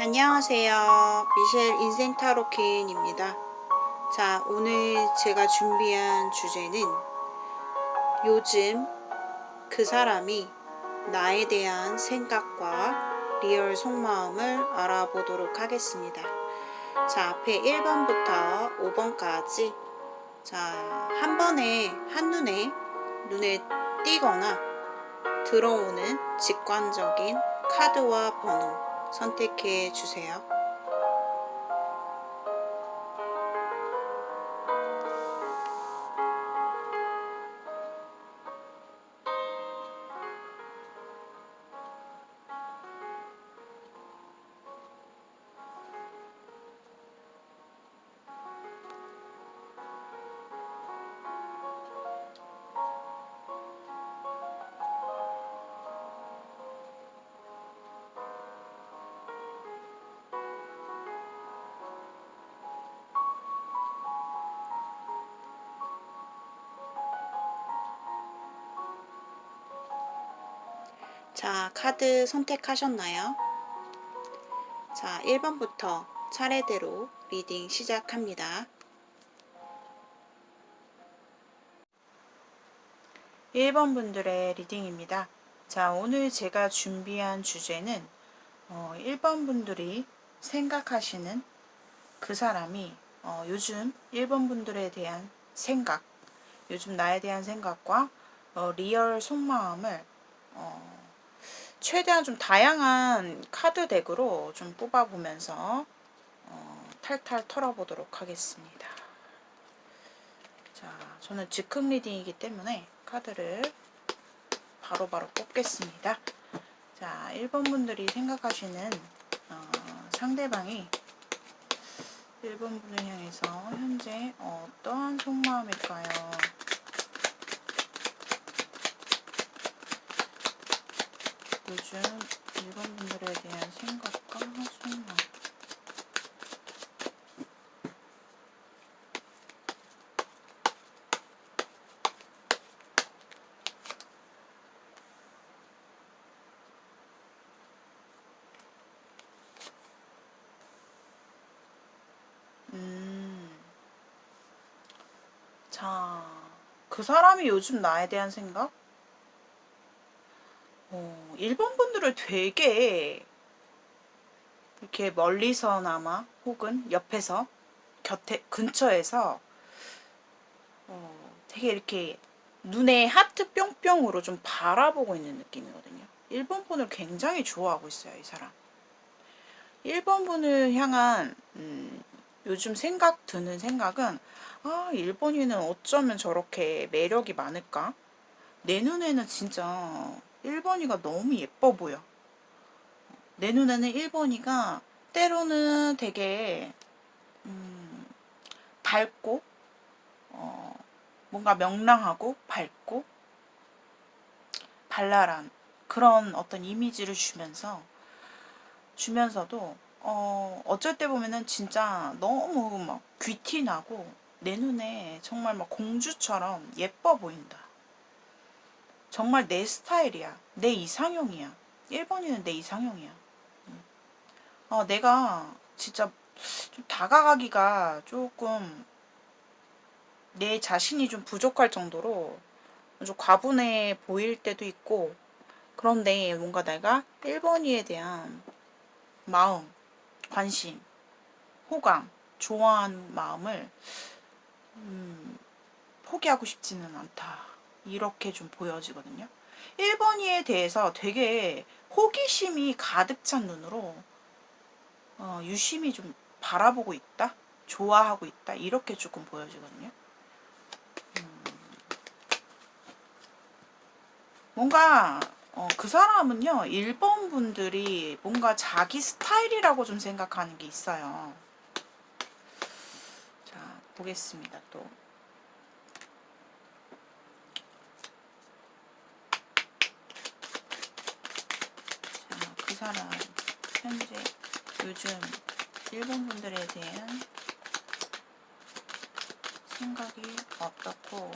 안녕하세요. 미셸 인생 타로 퀸입니다. 자, 오늘 제가 준비한 주제는 요즘 그 사람이 나에 대한 생각과 리얼 속마음을 알아보도록 하겠습니다. 자, 앞에 1번부터 5번까지 자, 한 번에 눈에 띄거나 들어오는 직관적인 카드와 번호 선택해 주세요. 자, 카드 선택하셨나요? 자, 1번부터 차례대로 리딩 시작합니다. 1번 분들의 리딩입니다. 자, 오늘 제가 준비한 주제는 1번 분들이 생각하시는 그 사람이 요즘 1번 분들에 대한 생각, 요즘 나에 대한 생각과 리얼 속마음을 최대한 좀 다양한 카드 덱으로 좀 뽑아보면서 탈탈 털어보도록 하겠습니다. 자, 저는 즉흥 리딩이기 때문에 카드를 바로바로 뽑겠습니다. 자, 1번 분들이 생각하시는 상대방이 1번 분을 향해서 현재 어떠한 속마음일까요? 요즘 1번 분들에 대한 생각과 속마음. 자, 그 사람이 요즘 나에 대한 생각? 1번 분들을 되게 이렇게 멀리서나마 혹은 옆에서 근처에서 되게 이렇게 눈에 하트 뿅뿅으로 좀 바라보고 있는 느낌이거든요. 1번 분을 굉장히 좋아하고 있어요, 이 사람. 1번 분을 향한 요즘 드는 생각은 1번이는 어쩌면 저렇게 매력이 많을까? 내 눈에는 진짜 1번이가 너무 예뻐 보여. 내 눈에는 1번이가 때로는 되게 밝고 뭔가 명랑하고 밝고 발랄한 그런 어떤 이미지를 주면서도 어쩔 때 보면은 진짜 너무 막 귀티나고 내 눈에 정말 막 공주처럼 예뻐 보인다. 정말 내 스타일이야. 내 이상형이야. 1번이는 내 이상형이야. 내가 진짜 좀 다가가기가 조금 내 자신이 좀 부족할 정도로 좀 과분해 보일 때도 있고, 그런데 뭔가 내가 1번이에 대한 마음, 관심, 호감, 좋아하는 마음을 포기하고 싶지는 않다. 이렇게 좀 보여지거든요. 1번이에 대해서 되게 호기심이 가득 찬 눈으로 유심히 좀 바라보고 있다? 좋아하고 있다? 이렇게 조금 보여지거든요. 뭔가 그 사람은요, 1번 분들이 뭔가 자기 스타일이라고 좀 생각하는 게 있어요. 자, 보겠습니다, 또. 자, 그 사람, 현재, 요즘 1번 분들에 대한 생각이 어떻고,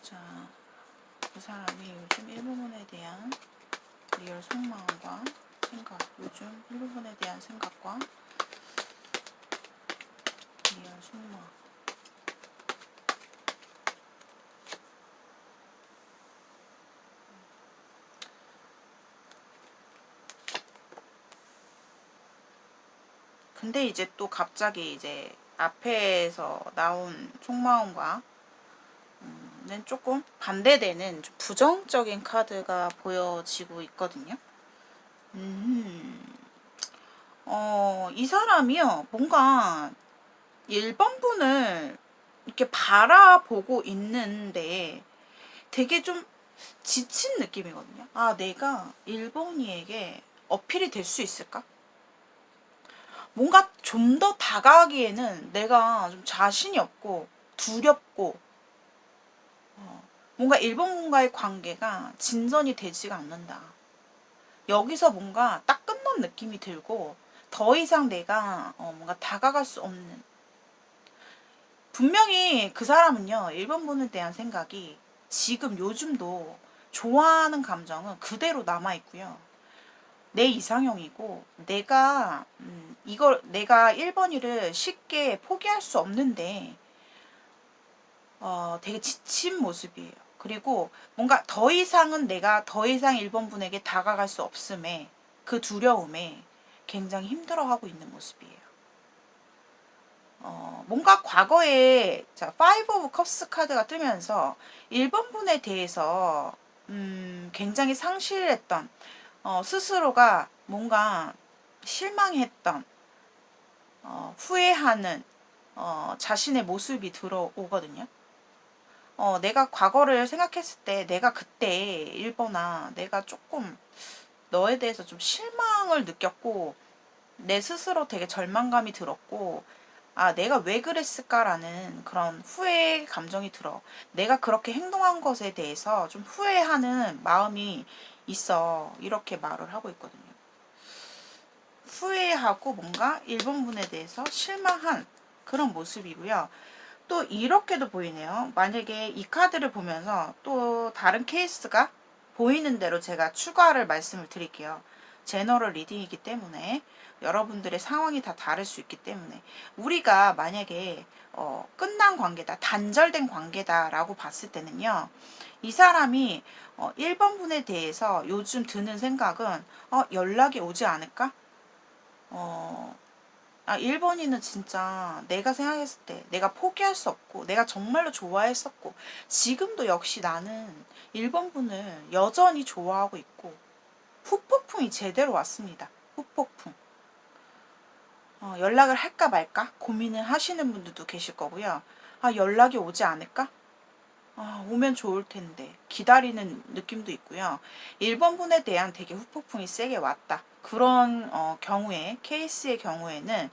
자, 그 사람이 요즘 1번 분에 대한 리얼 속마음과 생각, 요즘 요즘 1번에 대한 생각과 리얼 속마음. 근데 이제 또 갑자기 이제 앞에서 나온 속마음과 는 조금 반대되는 좀 부정적인 카드가 보여지고 있거든요. 이 사람이요, 뭔가 1번 분을 이렇게 바라보고 있는데 되게 좀 지친 느낌이거든요. 아, 내가 1번이에게 어필이 될 수 있을까? 뭔가 좀 더 다가가기에는 내가 좀 자신이 없고 두렵고, 뭔가 1번과의 관계가 진전이 되지가 않는다. 여기서 뭔가 딱 끝난 느낌이 들고 더 이상 내가 뭔가 다가갈 수 없는, 분명히 그 사람은요 1번 분에 대한 생각이 지금 요즘도 좋아하는 감정은 그대로 남아있고요. 내 이상형이고 이걸 내가 1번이를 쉽게 포기할 수 없는데 되게 지친 모습이에요. 그리고 뭔가 더 이상은 내가 더 이상 1번 분에게 다가갈 수 없음에 그 두려움에 굉장히 힘들어하고 있는 모습이에요. 뭔가 과거에 자, 5 of Cups 카드가 뜨면서 1번 분에 대해서 굉장히 상실했던, 스스로가 뭔가 실망했던, 후회하는 자신의 모습이 들어오거든요. 내가 과거를 생각했을 때 내가 그때 1번아 내가 조금 너에 대해서 좀 실망을 느꼈고 내 스스로 되게 절망감이 들었고, 아, 내가 왜 그랬을까라는 그런 후회 감정이 들어. 내가 그렇게 행동한 것에 대해서 좀 후회하는 마음이 있어. 이렇게 말을 하고 있거든요. 후회하고 뭔가 1번 분에 대해서 실망한 그런 모습이고요. 또 이렇게도 보이네요. 만약에 이 카드를 보면서 또 다른 케이스가 보이는 대로 제가 추가를 말씀을 드릴게요. 제너럴 리딩이기 때문에 여러분들의 상황이 다 다를 수 있기 때문에 우리가 만약에 끝난 관계다, 단절된 관계다라고 봤을 때는요. 이 사람이 1번 분에 대해서 요즘 드는 생각은 연락이 오지 않을까? 1번이는 진짜 내가 생각했을 때 내가 포기할 수 없고 내가 정말로 좋아했었고 지금도 역시 나는 1번 분을 여전히 좋아하고 있고 후폭풍이 제대로 왔습니다. 후폭풍. 연락을 할까 말까 고민을 하시는 분들도 계실 거고요. 연락이 오지 않을까? 오면 좋을 텐데 기다리는 느낌도 있고요. 1번 분에 대한 되게 후폭풍이 세게 왔다. 그런 경우에 케이스의 경우에는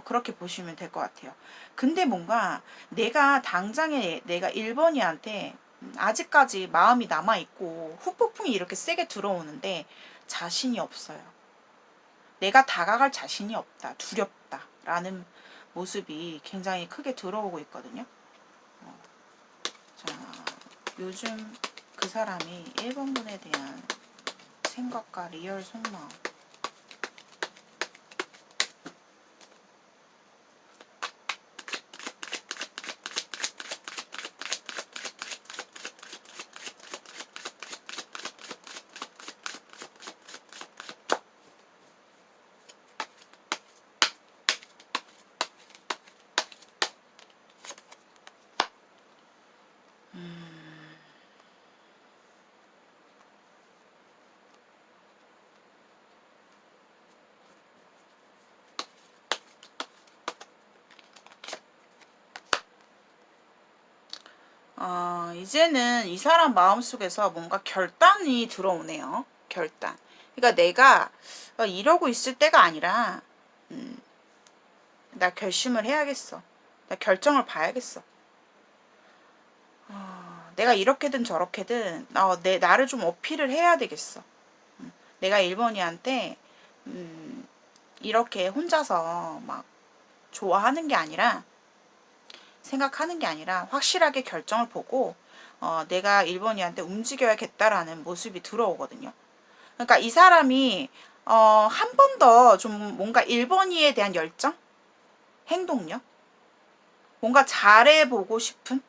그렇게 보시면 될 것 같아요. 근데 뭔가 내가 당장에 내가 1번이한테 아직까지 마음이 남아있고 후폭풍이 이렇게 세게 들어오는데 자신이 없어요. 내가 다가갈 자신이 없다. 두렵다. 라는 모습이 굉장히 크게 들어오고 있거든요. 자, 요즘 그 사람이 1번 분에 대한 생각과 리얼 속마음. 이제는 이 사람 마음속에서 뭔가 결단이 들어오네요. 결단. 그러니까 내가 이러고 있을 때가 아니라 나 결심을 해야겠어. 나 결정을 봐야겠어. 내가 이렇게든 저렇게든 나를 좀 어필을 해야 되겠어. 내가 1번이한테 이렇게 혼자서 막 좋아하는 게 아니라 생각하는 게 아니라 확실하게 결정을 보고 내가 1번이한테 움직여야겠다라는 모습이 들어오거든요. 그러니까 이 사람이 한 번 더 좀 뭔가 1번이에 대한 열정? 행동력? 뭔가 잘해보고 싶은?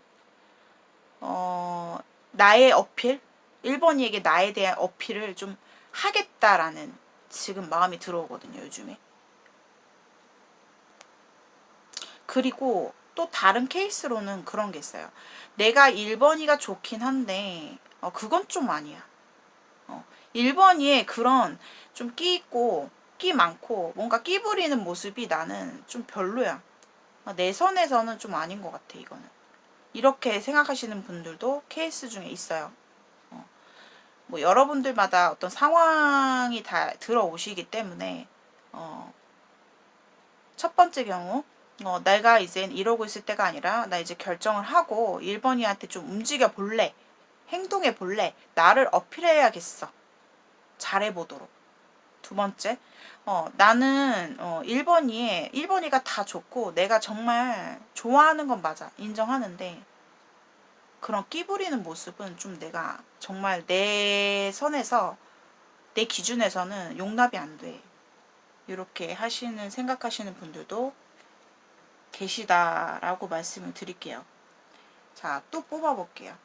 나의 어필? 1번이에게 나에 대한 어필을 좀 하겠다라는 지금 마음이 들어오거든요, 요즘에. 그리고 또 다른 케이스로는 그런 게 있어요. 내가 1번이가 좋긴 한데, 그건 좀 아니야. 1번이의 그런 좀 끼 있고, 끼 많고, 뭔가 끼 부리는 모습이 나는 좀 별로야. 내 선에서는 좀 아닌 것 같아, 이거는. 이렇게 생각하시는 분들도 케이스 중에 있어요. 뭐 여러분들마다 어떤 상황이 다 들어오시기 때문에 첫 번째 경우 내가 이젠 이러고 있을 때가 아니라 나 이제 결정을 하고 1번이한테 좀 움직여 볼래, 행동해 볼래, 나를 어필해야겠어, 잘해보도록. 두 번째, 나는 1번이가 다 좋고 내가 정말 좋아하는 건 맞아, 인정하는데 그런 끼 부리는 모습은 좀 내가 정말 내 선에서, 내 기준에서는 용납이 안 돼. 이렇게 생각하시는 분들도 계시다라고 말씀을 드릴게요. 자, 또 뽑아볼게요.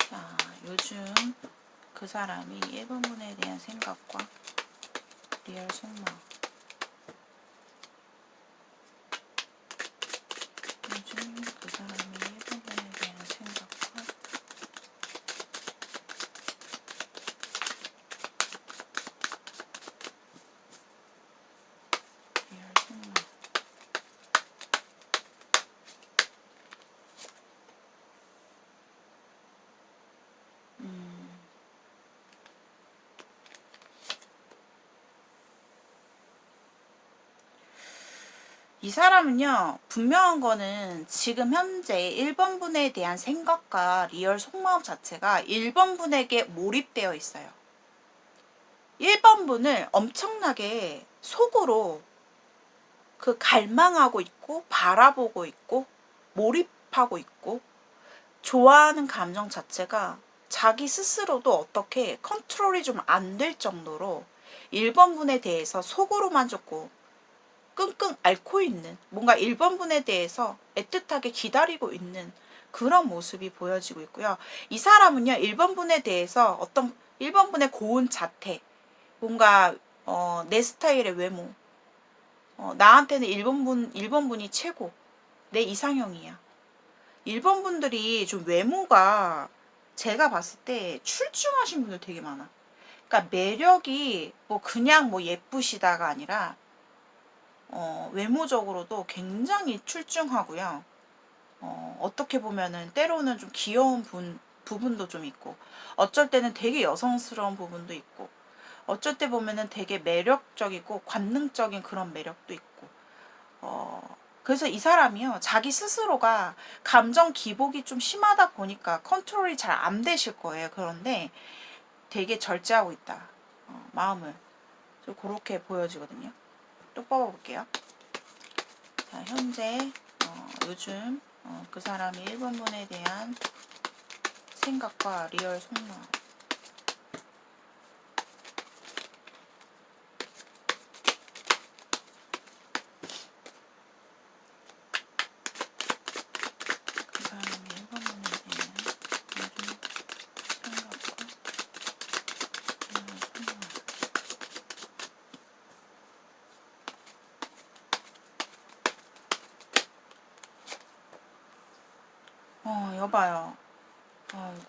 자, 요즘 그 사람이 1번분에 대한 생각과 리얼 속마음. 요즘 그 사람이 1번분에 대한 생각과 리얼 속마음. 이 사람은요, 분명한 거는 지금 현재 1번분에 대한 생각과 리얼 속마음 자체가 1번분에게 몰입되어 있어요. 1번분을 엄청나게 속으로 갈망하고 있고, 바라보고 있고, 몰입하고 있고, 좋아하는 감정 자체가 자기 스스로도 어떻게 컨트롤이 좀 안 될 정도로 1번분에 대해서 속으로만 조금 끙끙 앓고 있는, 뭔가 1번분에 대해서 애틋하게 기다리고 있는 그런 모습이 보여지고 있고요. 이 사람은요, 1번분에 대해서 1번분의 고운 자태, 뭔가 내 스타일의 외모, 나한테는 1번분이 최고, 내 이상형이야. 1번분들이 좀 외모가 제가 봤을 때 출중하신 분들 되게 많아. 그러니까 매력이 뭐 그냥 뭐 예쁘시다가 아니라 외모적으로도 굉장히 출중하고요. 어떻게 보면은 때로는 좀 귀여운 부분도 좀 있고, 어쩔 때는 되게 여성스러운 부분도 있고, 어쩔 때 보면은 되게 매력적이고 관능적인 그런 매력도 있고, 그래서 이 사람이요, 자기 스스로가 감정 기복이 좀 심하다 보니까 컨트롤이 잘 안 되실 거예요. 그런데 되게 절제하고 있다. 마음을. 좀 그렇게 보여지거든요. 또 뽑아볼게요. 자, 현재 요즘 그 사람이 1번분에 대한 생각과 리얼 속마음. 그 사람이 1번분에 대한 요즘 생각과 리얼 속마음. 여봐요. 아이고.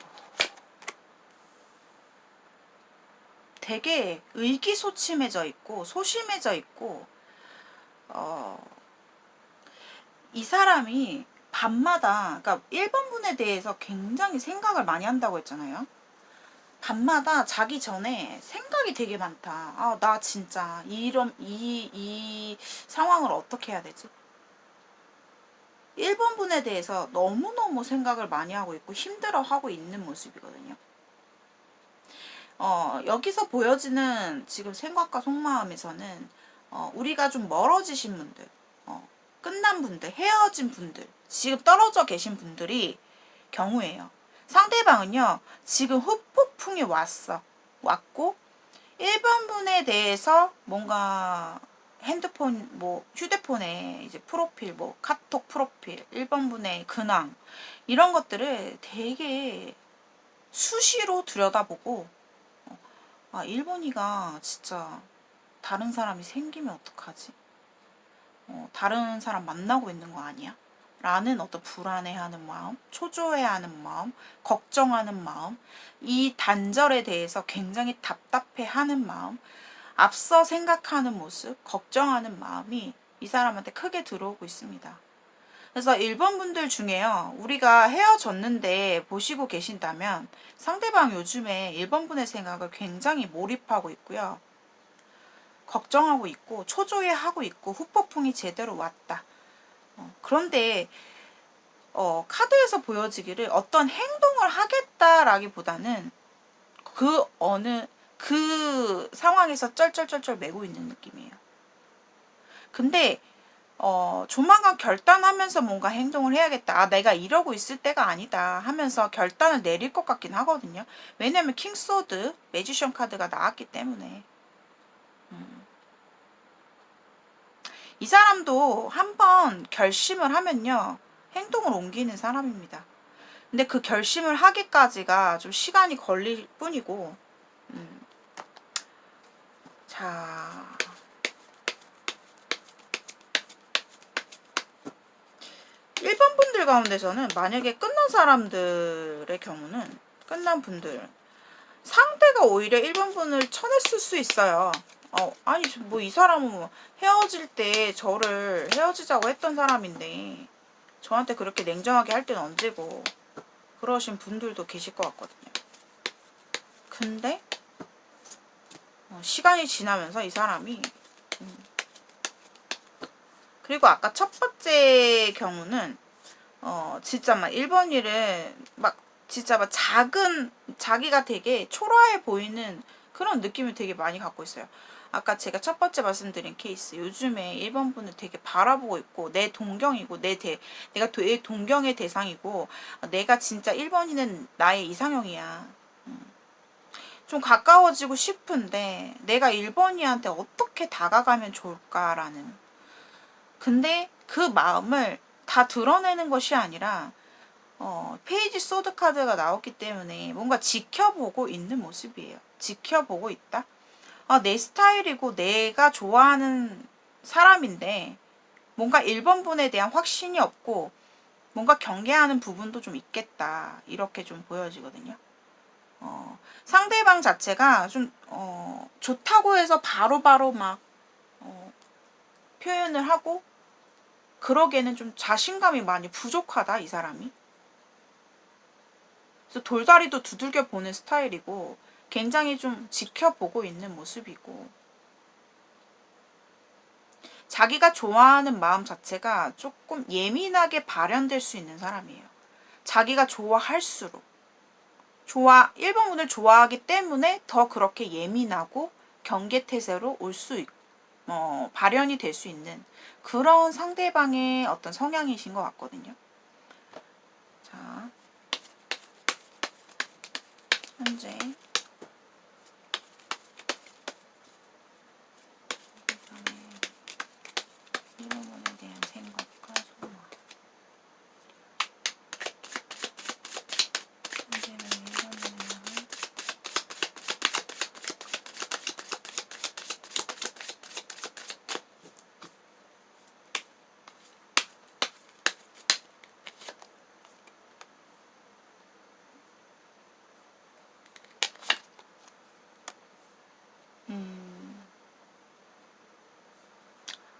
되게 의기소침해져 있고 소심해져 있고, 이 사람이 밤마다, 그러니까 1번분에 대해서 굉장히 생각을 많이 한다고 했잖아요. 밤마다 자기 전에 생각이 되게 많다. 나 진짜 이 상황을 어떻게 해야 되지? 1번분에 대해서 너무너무 생각을 많이 하고 있고 힘들어하고 있는 모습이거든요. 여기서 보여지는 지금 생각과 속마음에서는 우리가 좀 멀어지신 분들, 끝난 분들, 헤어진 분들, 지금 떨어져 계신 분들이 경우예요. 상대방은요, 지금 후폭풍이 왔고, 1번 분에 대해서 뭔가 핸드폰, 뭐, 휴대폰에 이제 프로필, 뭐, 카톡 프로필, 1번 분의 근황, 이런 것들을 되게 수시로 들여다보고, 아, 1번이가 진짜 다른 사람이 생기면 어떡하지? 다른 사람 만나고 있는 거 아니야? 라는 어떤 불안해하는 마음, 초조해하는 마음, 걱정하는 마음, 이 단절에 대해서 굉장히 답답해하는 마음, 앞서 생각하는 모습, 걱정하는 마음이 이 사람한테 크게 들어오고 있습니다. 그래서 1번 분들 중에요, 우리가 헤어졌는데 보시고 계신다면 상대방 요즘에 1번 분의 생각을 굉장히 몰입하고 있고요. 걱정하고 있고 초조해하고 있고 후폭풍이 제대로 왔다. 그런데 카드에서 보여지기를 어떤 행동을 하겠다라기보다는 그 상황에서 쩔쩔쩔쩔 매고 있는 느낌이에요. 근데 조만간 결단하면서 뭔가 행동을 해야겠다. 아, 내가 이러고 있을 때가 아니다 하면서 결단을 내릴 것 같긴 하거든요. 왜냐면 킹소드, 매지션 카드가 나왔기 때문에. 이 사람도 한번 결심을 하면요, 행동을 옮기는 사람입니다. 근데 그 결심을 하기까지가 좀 시간이 걸릴 뿐이고, 자, 1번 분들 가운데서는 만약에 끝난 사람들의 경우는, 끝난 분들, 상대가 오히려 1번 분을 쳐냈을 수 있어요. 아니, 뭐 이 사람은 뭐 헤어질 때 저를 헤어지자고 했던 사람인데, 저한테 그렇게 냉정하게 할 때는 언제고, 그러신 분들도 계실 것 같거든요. 근데 시간이 지나면서 이 사람이 그리고 아까 첫 번째 경우는 진짜 막 1번 일은 막 진짜 막 작은 자기가 되게 초라해 보이는 그런 느낌을 되게 많이 갖고 있어요. 아까 제가 첫 번째 말씀드린 케이스, 요즘에 1번 분을 되게 바라보고 있고 내 동경이고 내가 내 동경의 대상이고 내가 진짜 1번이는 나의 이상형이야. 좀 가까워지고 싶은데 내가 1번이한테 어떻게 다가가면 좋을까라는, 근데 그 마음을 다 드러내는 것이 아니라 페이지 소드 카드가 나왔기 때문에 뭔가 지켜보고 있는 모습이에요. 지켜보고 있다. 내 스타일이고 내가 좋아하는 사람인데 뭔가 1번 분에 대한 확신이 없고 뭔가 경계하는 부분도 좀 있겠다. 이렇게 좀 보여지거든요. 상대방 자체가 좀 좋다고 해서 바로바로 막 표현을 하고 그러기에는 좀 자신감이 많이 부족하다, 이 사람이. 그래서 돌다리도 두들겨 보는 스타일이고 굉장히 좀 지켜보고 있는 모습이고, 자기가 좋아하는 마음 자체가 조금 예민하게 발현될 수 있는 사람이에요. 자기가 좋아할수록 1번 분을 좋아하기 때문에 더 그렇게 예민하고 경계태세로 발현이 될 수 있는 그런 상대방의 어떤 성향이신 것 같거든요. 자, 현재 1번 분에 대한 생각과 소망. 현재는 1번 분을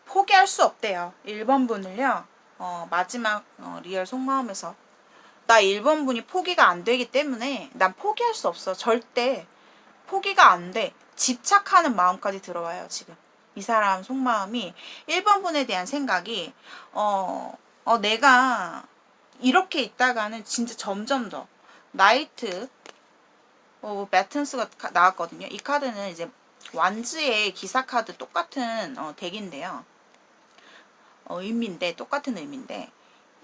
포기할 수 없대요. 1번 분을요. 마지막 리얼 속마음에서 나 1번 분이 포기가 안 되기 때문에 난 포기할 수 없어. 절대 포기가 안 돼. 집착하는 마음까지 들어와요, 지금. 이 사람 속마음이 1번 분에 대한 생각이 내가 이렇게 있다가는 진짜 점점 더 나이트 배튼스가 나왔거든요. 이 카드는 이제 완즈의 기사 카드 똑같은 덱인데요. 의미인데, 똑같은 의미인데,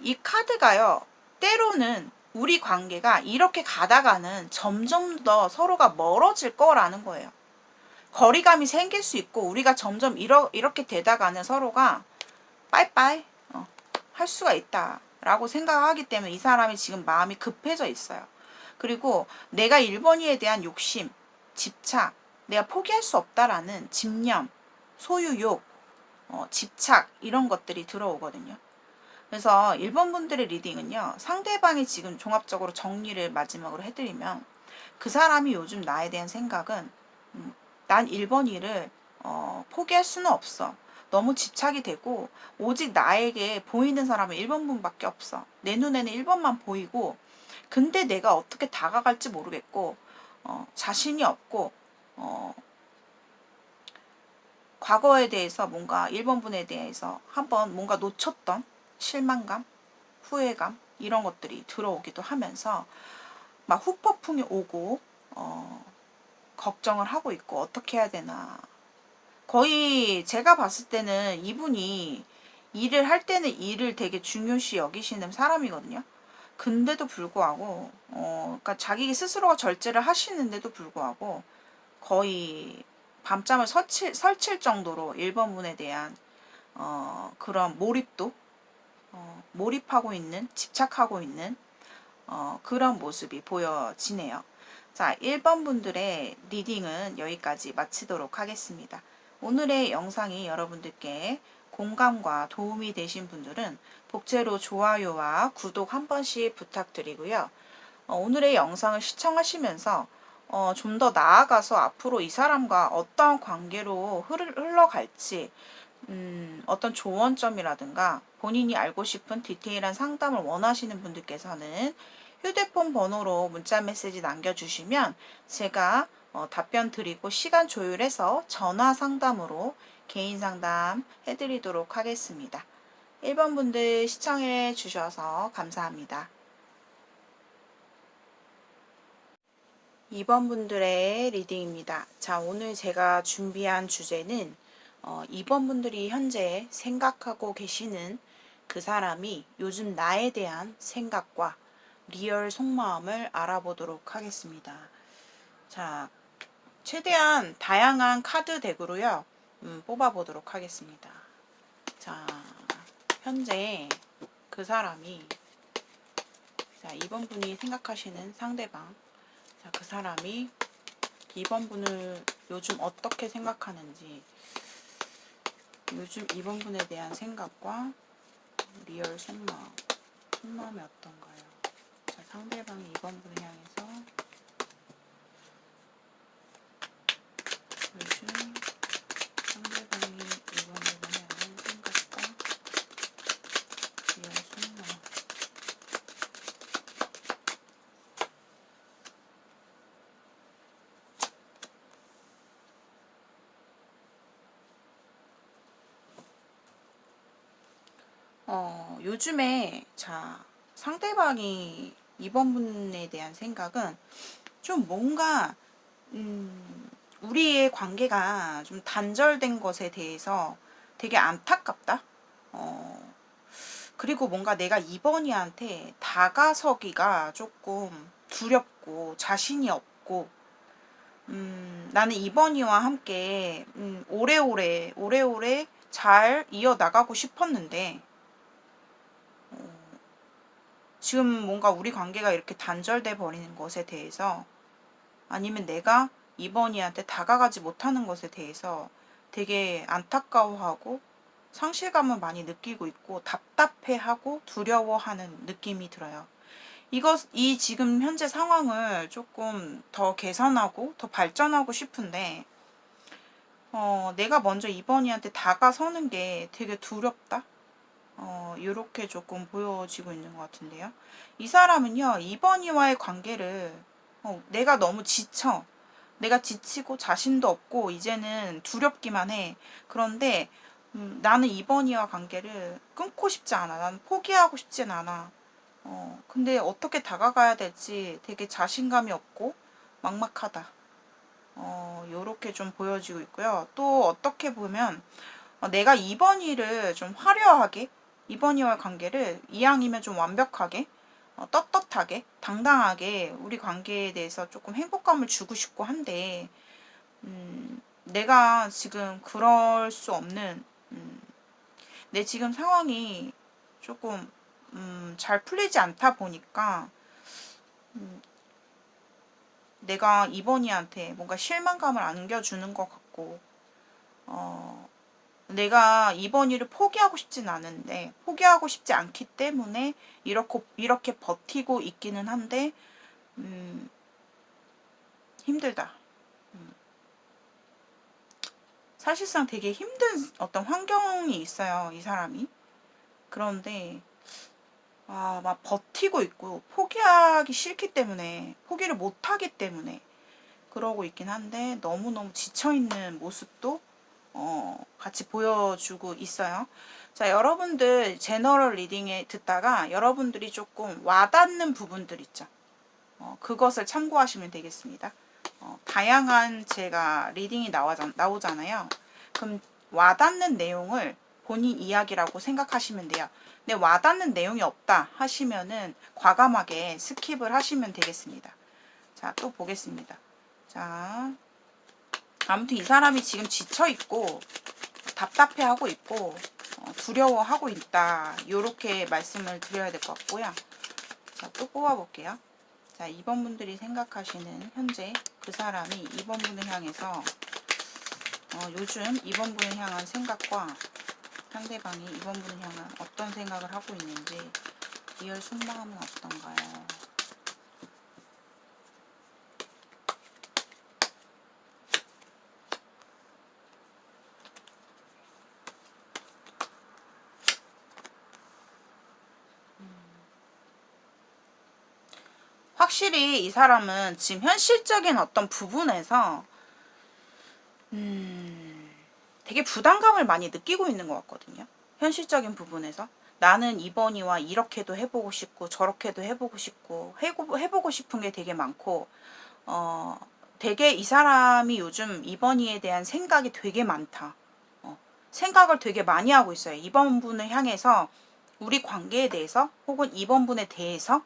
이 카드가요, 때로는 우리 관계가 이렇게 가다가는 점점 더 서로가 멀어질 거라는 거예요. 거리감이 생길 수 있고 우리가 점점 이렇게 되다가는 서로가 빠이빠이 할 수가 있다 라고 생각하기 때문에 이 사람이 지금 마음이 급해져 있어요. 그리고 내가 1번이에 대한 욕심, 집착, 내가 포기할 수 없다라는 집념, 소유욕, 집착 이런 것들이 들어오거든요. 그래서 1번 분들의 리딩은요. 상대방이 지금 종합적으로 정리를 마지막으로 해드리면 그 사람이 요즘 나에 대한 생각은 난 1번이를 포기할 수는 없어. 너무 집착이 되고 오직 나에게 보이는 사람은 1번 분밖에 없어. 내 눈에는 1번만 보이고 근데 내가 어떻게 다가갈지 모르겠고 자신이 없고 과거에 대해서 뭔가 1번 분에 대해서 한번 뭔가 놓쳤던 실망감, 후회감 이런 것들이 들어오기도 하면서 막 후폭풍이 오고 걱정을 하고 있고 어떻게 해야 되나. 거의 제가 봤을 때는 이분이 일을 할 때는 일을 되게 중요시 여기시는 사람이거든요. 근데도 불구하고 그러니까 자기 스스로가 절제를 하시는데도 불구하고 거의 밤잠을 설칠 정도로 1번 분에 대한 그런 몰입도 몰입하고 있는 집착하고 있는 그런 모습이 보여지네요. 자, 1번 분들의 리딩은 여기까지 마치도록 하겠습니다. 오늘의 영상이 여러분들께 공감과 도움이 되신 분들은 복제로 좋아요와 구독 한 번씩 부탁드리고요. 오늘의 영상을 시청하시면서 좀 더 나아가서 앞으로 이 사람과 어떤 관계로 흘러갈지 어떤 조언점이라든가 본인이 알고 싶은 디테일한 상담을 원하시는 분들께서는 휴대폰 번호로 문자 메시지 남겨주시면 제가 답변 드리고 시간 조율해서 전화 상담으로 개인 상담 해드리도록 하겠습니다. 1번 분들 시청해 주셔서 감사합니다. 2번 분들의 리딩입니다. 자, 오늘 제가 준비한 주제는 2번 분들이 현재 생각하고 계시는 그 사람이 요즘 나에 대한 생각과 리얼 속마음을 알아보도록 하겠습니다. 자, 최대한 다양한 카드 덱으로요, 뽑아보도록 하겠습니다. 자, 현재 그 사람이, 자, 2번 분이 생각하시는 상대방, 자, 그 사람이 2번 분을 요즘 어떻게 생각하는지, 요즘 2번 분에 대한 생각과 리얼 속마음이 어떤가요? 자, 상대방이 2번 분을 향해서 요즘 상대방이 2번 분을 향한 생각과 리얼 속마음. 요즘에 자, 상대방이 2번 분에 대한 생각은 좀 뭔가 우리의 관계가 좀 단절된 것에 대해서 되게 안타깝다. 그리고 뭔가 내가 2번이한테 다가서기가 조금 두렵고 자신이 없고 나는 2번이와 함께 오래오래 잘 이어나가고 싶었는데 지금 뭔가 우리 관계가 이렇게 단절돼 버리는 것에 대해서 아니면 내가 2번이한테 다가가지 못하는 것에 대해서 되게 안타까워하고 상실감을 많이 느끼고 있고 답답해하고 두려워하는 느낌이 들어요. 이 지금 현재 상황을 조금 더 개선하고 더 발전하고 싶은데 내가 먼저 2번이한테 다가서는 게 되게 두렵다. 이렇게 조금 보여지고 있는 것 같은데요. 이 사람은요, 2번이와의 관계를 내가 너무 지쳐. 내가 지치고 자신도 없고 이제는 두렵기만 해. 그런데 나는 2번이와 관계를 끊고 싶지 않아. 나는 포기하고 싶진 않아. 근데 어떻게 다가가야 될지 되게 자신감이 없고 막막하다. 요렇게 좀 보여지고 있고요. 또 어떻게 보면 내가 2번이를 좀 화려하게 2번이와의 관계를 이왕이면 좀 완벽하게 떳떳하게 당당하게 우리 관계에 대해서 조금 행복감을 주고 싶고 한데 내가 지금 그럴 수 없는 내 지금 상황이 조금 잘 풀리지 않다 보니까 내가 이번이한테 뭔가 실망감을 안겨주는 것 같고 내가 이번이를 포기하고 싶진 않은데 포기하고 싶지 않기 때문에 이렇게 버티고 있기는 한데 힘들다. 사실상 되게 힘든 어떤 환경이 있어요, 이 사람이. 그런데 막 버티고 있고 포기하기 싫기 때문에 포기를 못하기 때문에 그러고 있긴 한데 너무너무 지쳐있는 모습도 같이 보여주고 있어요. 자, 여러분들 제너럴 리딩에 듣다가 여러분들이 조금 와닿는 부분들 있죠. 그것을 참고하시면 되겠습니다. 다양한 제가 리딩이 나오잖아요. 그럼 와닿는 내용을 본인 이야기라고 생각하시면 돼요. 근데 와닿는 내용이 없다 하시면은 과감하게 스킵을 하시면 되겠습니다. 자, 또 보겠습니다. 자, 아무튼 이 사람이 지금 지쳐있고 답답해하고 있고 두려워하고 있다. 요렇게 말씀을 드려야 될 것 같고요. 자, 또 뽑아볼게요. 자, 2번 분들이 생각하시는 현재 그 사람이 2번 분을 향해서 요즘 2번 분을 향한 생각과 상대방이 2번 분을 향한 어떤 생각을 하고 있는지 리얼 속마음은 어떤가요? 확실히 이 사람은 지금 현실적인 어떤 부분에서 되게 부담감을 많이 느끼고 있는 것 같거든요. 현실적인 부분에서 나는 이번이와 이렇게도 해보고 싶고 저렇게도 해보고 싶고 해보고 싶은 게 되게 많고 되게 이 사람이 요즘 이번이에 대한 생각이 되게 많다. 생각을 되게 많이 하고 있어요. 이번 분을 향해서 우리 관계에 대해서 혹은 이번 분에 대해서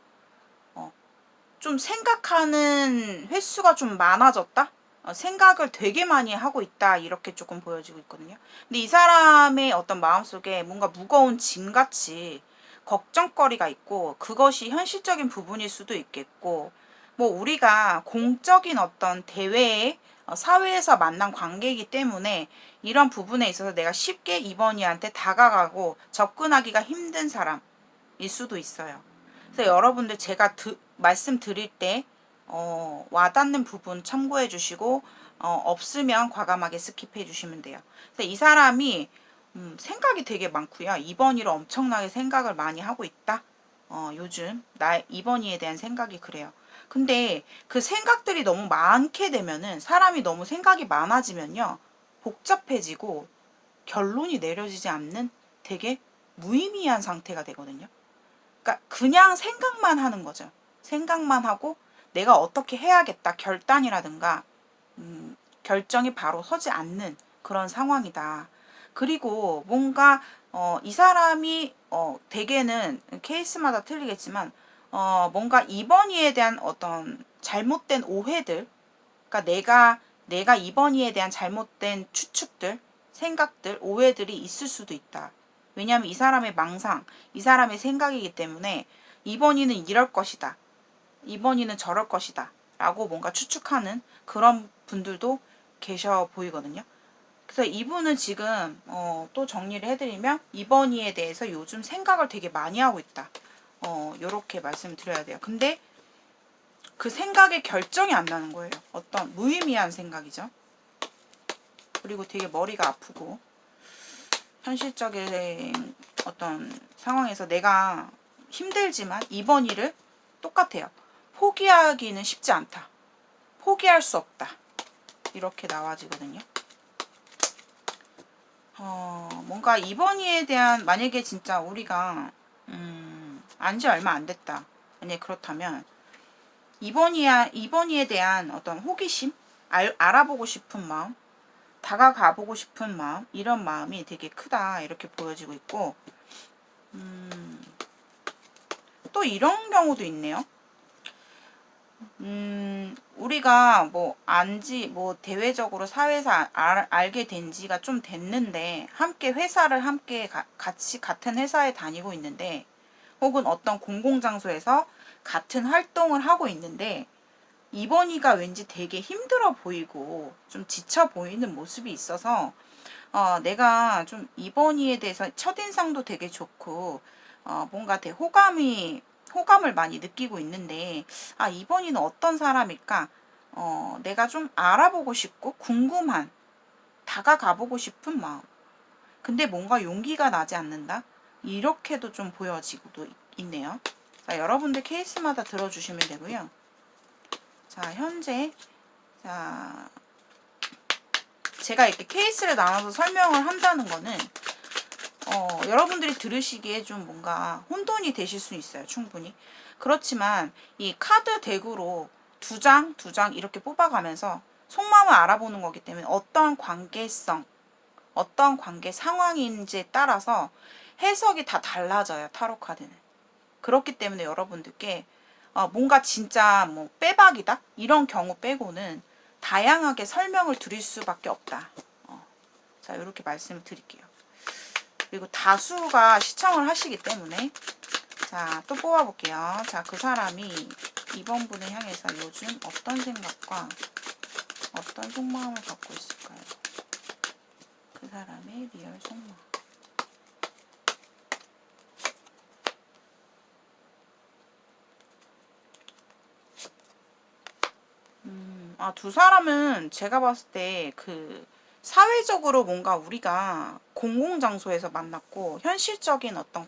좀 생각하는 횟수가 좀 많아졌다? 생각을 되게 많이 하고 있다. 이렇게 조금 보여지고 있거든요. 근데 이 사람의 어떤 마음속에 뭔가 무거운 짐같이 걱정거리가 있고 그것이 현실적인 부분일 수도 있겠고 뭐 우리가 공적인 어떤 대회에 사회에서 만난 관계이기 때문에 이런 부분에 있어서 내가 쉽게 이번이한테 다가가고 접근하기가 힘든 사람일 수도 있어요. 그래서 여러분들 제가 말씀드릴 때 와닿는 부분 참고해 주시고 없으면 과감하게 스킵해 주시면 돼요. 그래서 이 사람이 생각이 되게 많고요. 이번이를 엄청나게 생각을 많이 하고 있다. 요즘 이번이에 대한 생각이 그래요. 근데 그 생각들이 너무 많게 되면은 사람이 너무 생각이 많아지면요. 복잡해지고 결론이 내려지지 않는 되게 무의미한 상태가 되거든요. 그러니까 그냥 생각만 하는 거죠. 생각만 하고 내가 어떻게 해야겠다 결단이라든가 결정이 바로 서지 않는 그런 상황이다. 그리고 뭔가 이 사람이 대개는 케이스마다 틀리겠지만 뭔가 이번이에 대한 어떤 잘못된 오해들, 그러니까 내가 이번이에 대한 잘못된 추측들, 생각들, 오해들이 있을 수도 있다. 왜냐하면 이 사람의 망상, 이 사람의 생각이기 때문에 이번이는 이럴 것이다. 이번이는 저럴 것이다. 라고 뭔가 추측하는 그런 분들도 계셔 보이거든요. 그래서 이분은 지금 또 정리를 해드리면 이번이에 대해서 요즘 생각을 되게 많이 하고 있다. 요렇게 말씀을 드려야 돼요. 근데 그 생각에 결정이 안 나는 거예요. 어떤 무의미한 생각이죠. 그리고 되게 머리가 아프고 현실적인 어떤 상황에서 내가 힘들지만 이번 일을 똑같아요. 포기하기는 쉽지 않다. 포기할 수 없다. 이렇게 나와지거든요. 뭔가 이번이에 대한 만약에 진짜 우리가 안지 얼마 안 됐다. 만약에 그렇다면 이번이에 대한 어떤 호기심, 알아보고 싶은 마음, 다가가보고 싶은 마음, 이런 마음이 되게 크다 이렇게 보여지고 있고 또 또 이런 경우도 있네요. 우리가 뭐 대외적으로 사회에서 알게 된 지가 좀 됐는데, 함께 같이 같은 회사에 다니고 있는데, 혹은 어떤 공공장소에서 같은 활동을 하고 있는데, 이번이가 왠지 되게 힘들어 보이고 좀 지쳐 보이는 모습이 있어서, 내가 좀 이번이에 대해서 첫인상도 되게 좋고, 뭔가 되게 호감을 많이 느끼고 있는데, 이번이는 어떤 사람일까? 내가 좀 알아보고 싶고, 다가가보고 싶은 마음. 근데 뭔가 용기가 나지 않는다? 이렇게도 좀 보여지고도 있네요. 자, 여러분들 케이스마다 들어주시면 되고요. 자, 현재, 자, 제가 이렇게 케이스를 나눠서 설명을 한다는 거는, 여러분들이 들으시기에 좀 뭔가 혼돈이 되실 수 있어요. 충분히. 그렇지만 이 카드 덱으로 두 장 이렇게 뽑아가면서 속마음을 알아보는 거기 때문에 어떤 관계 상황인지에 따라서 해석이 다 달라져요. 타로 카드는. 그렇기 때문에 여러분들께 뭔가 진짜 뭐 빼박이다? 이런 경우 빼고는 다양하게 설명을 드릴 수밖에 없다. 자, 이렇게 말씀을 드릴게요. 그리고 다수가 시청을 하시기 때문에, 자, 또 뽑아볼게요. 자, 그 사람이 이번 분을 향해서 요즘 어떤 생각과 어떤 속마음을 갖고 있을까요? 그 사람의 리얼 속마음. 두 사람은 제가 봤을 때 사회적으로 뭔가 우리가 공공장소에서 만났고, 현실적인 어떤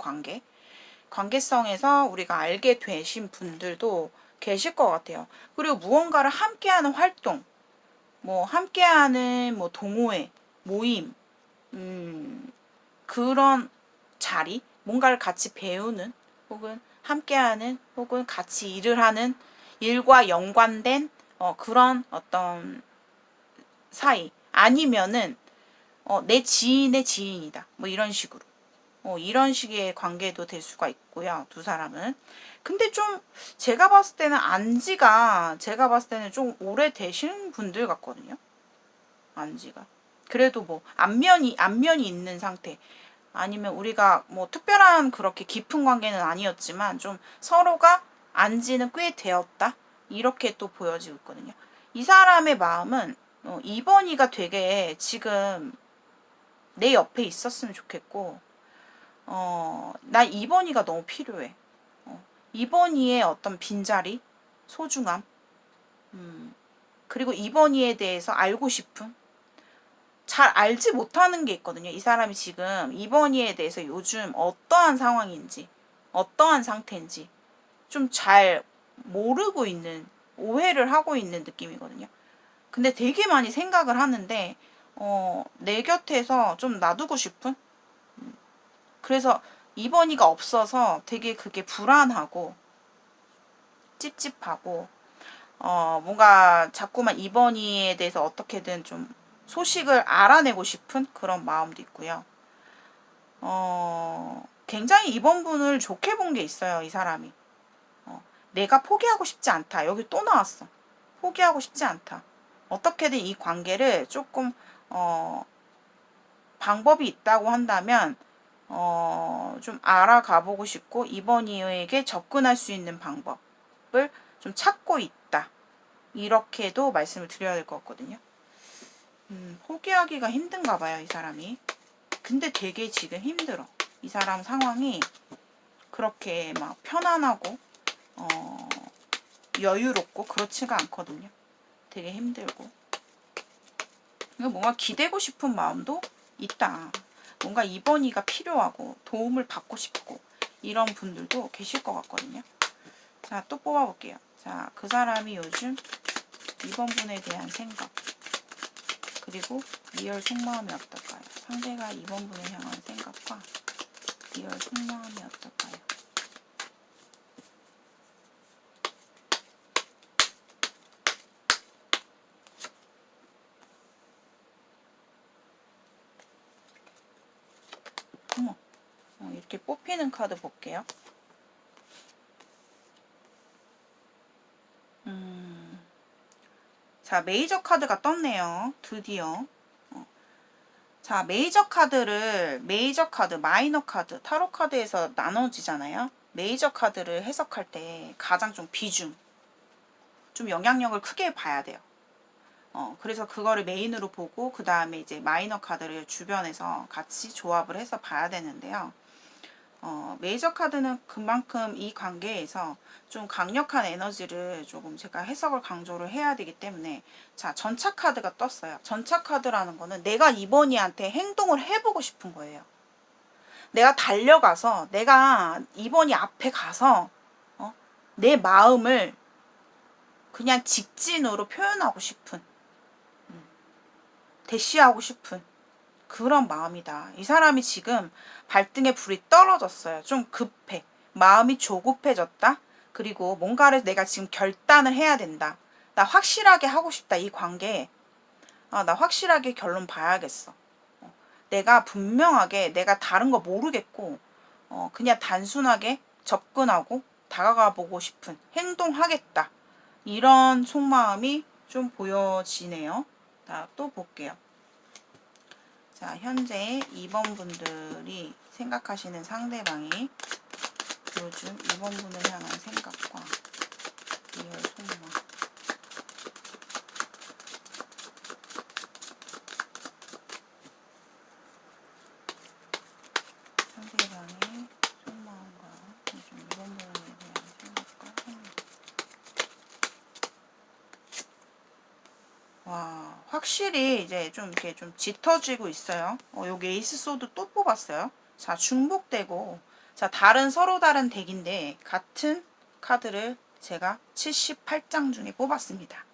관계성에서 우리가 알게 되신 분들도 계실 것 같아요. 그리고 무언가를 함께하는 활동, 함께하는 동호회, 모임, 그런 자리, 뭔가를 같이 배우는, 혹은 함께하는, 혹은 같이 일을 하는, 일과 연관된 그런 어떤 사이, 아니면은 내 지인의 지인이다, 이런 식으로, 이런 식의 관계도 될 수가 있고요. 두 사람은. 근데 좀 제가 봤을 때는 좀 오래되신 분들 같거든요. 안지가. 그래도 안면이 있는 상태, 아니면 우리가 특별한 그렇게 깊은 관계는 아니었지만 좀 서로가 안지는 꽤 되었다, 이렇게 또 보여지고 있거든요. 이 사람의 마음은 이번이가 되게 지금 내 옆에 있었으면 좋겠고, 나 이번이가 너무 필요해. 이번이의 어떤 빈자리, 소중함, 그리고 이번이에 대해서 알고 싶음, 잘 알지 못하는 게 있거든요. 이 사람이 지금 이번이에 대해서 요즘 어떠한 상황인지, 어떠한 상태인지 좀 잘 모르고 있는, 오해를 하고 있는 느낌이거든요. 근데 되게 많이 생각을 하는데, 내 곁에서 좀 놔두고 싶은? 그래서 이번이가 없어서 되게 그게 불안하고, 찝찝하고, 뭔가 자꾸만 이번이에 대해서 어떻게든 좀 소식을 알아내고 싶은 그런 마음도 있고요. 굉장히 이번 분을 좋게 본 게 있어요, 이 사람이. 내가 포기하고 싶지 않다. 여기 또 나왔어. 포기하고 싶지 않다. 어떻게든 이 관계를 조금, 방법이 있다고 한다면, 좀 알아가 보고 싶고, 이번 이유에게 접근할 수 있는 방법을 좀 찾고 있다. 이렇게도 말씀을 드려야 될 것 같거든요. 포기하기가 힘든가 봐요, 이 사람이. 근데 되게 지금 힘들어. 이 사람 상황이 그렇게 막 편안하고, 여유롭고 그렇지가 않거든요. 되게 힘들고. 뭔가 기대고 싶은 마음도 있다. 뭔가 이번이가 필요하고 도움을 받고 싶고 이런 분들도 계실 것 같거든요. 자, 또 뽑아볼게요. 자, 그 사람이 요즘 이번 분에 대한 생각, 그리고 리얼 속마음이 어떨까요? 상대가 이번 분을 향한 생각과 리얼 속마음이 어떨까요? 이렇게 뽑히는 카드 볼게요. 자, 메이저 카드가 떴네요. 드디어. 자, 메이저 카드를, 메이저 카드, 마이너 카드, 타로 카드에서 나눠지잖아요. 메이저 카드를 해석할 때 가장 좀 비중, 좀 영향력을 크게 봐야 돼요. 그래서 그거를 메인으로 보고 그 다음에 이제 마이너 카드를 주변에서 같이 조합을 해서 봐야 되는데요. 메이저 카드는 그만큼 이 관계에서 좀 강력한 에너지를 조금 제가 해석을 강조를 해야 되기 때문에, 자, 전차 카드가 떴어요. 전차 카드라는 거는 내가 이번이한테 행동을 해보고 싶은 거예요. 내가 달려가서, 내가 이번이 앞에 가서 내 마음을 그냥 직진으로 표현하고 싶은, 대시하고 싶은 그런 마음이다. 이 사람이 지금 발등에 불이 떨어졌어요. 좀 급해. 마음이 조급해졌다. 그리고 뭔가를 내가 지금 결단을 해야 된다. 나 확실하게 하고 싶다. 이 관계에. 나 확실하게 결론 봐야겠어. 내가 분명하게 내가 다른 거 모르겠고 그냥 단순하게 접근하고 다가가 보고 싶은, 행동하겠다. 이런 속마음이 좀 보여지네요. 자, 또 볼게요. 자, 현재 2번 분들이 생각하시는 상대방이 요즘 2번 분을 향한 생각과 리얼 속마음. 상대방의 속마음과 요즘 2번 분에 대한 생각과 속마음. 와, 확실히 이제 좀 이렇게 좀 짙어지고 있어요. 여기 에이스 소드 또 뽑았어요. 자, 중복되고, 자, 서로 다른 덱인데 같은 카드를 제가 78장 중에 뽑았습니다.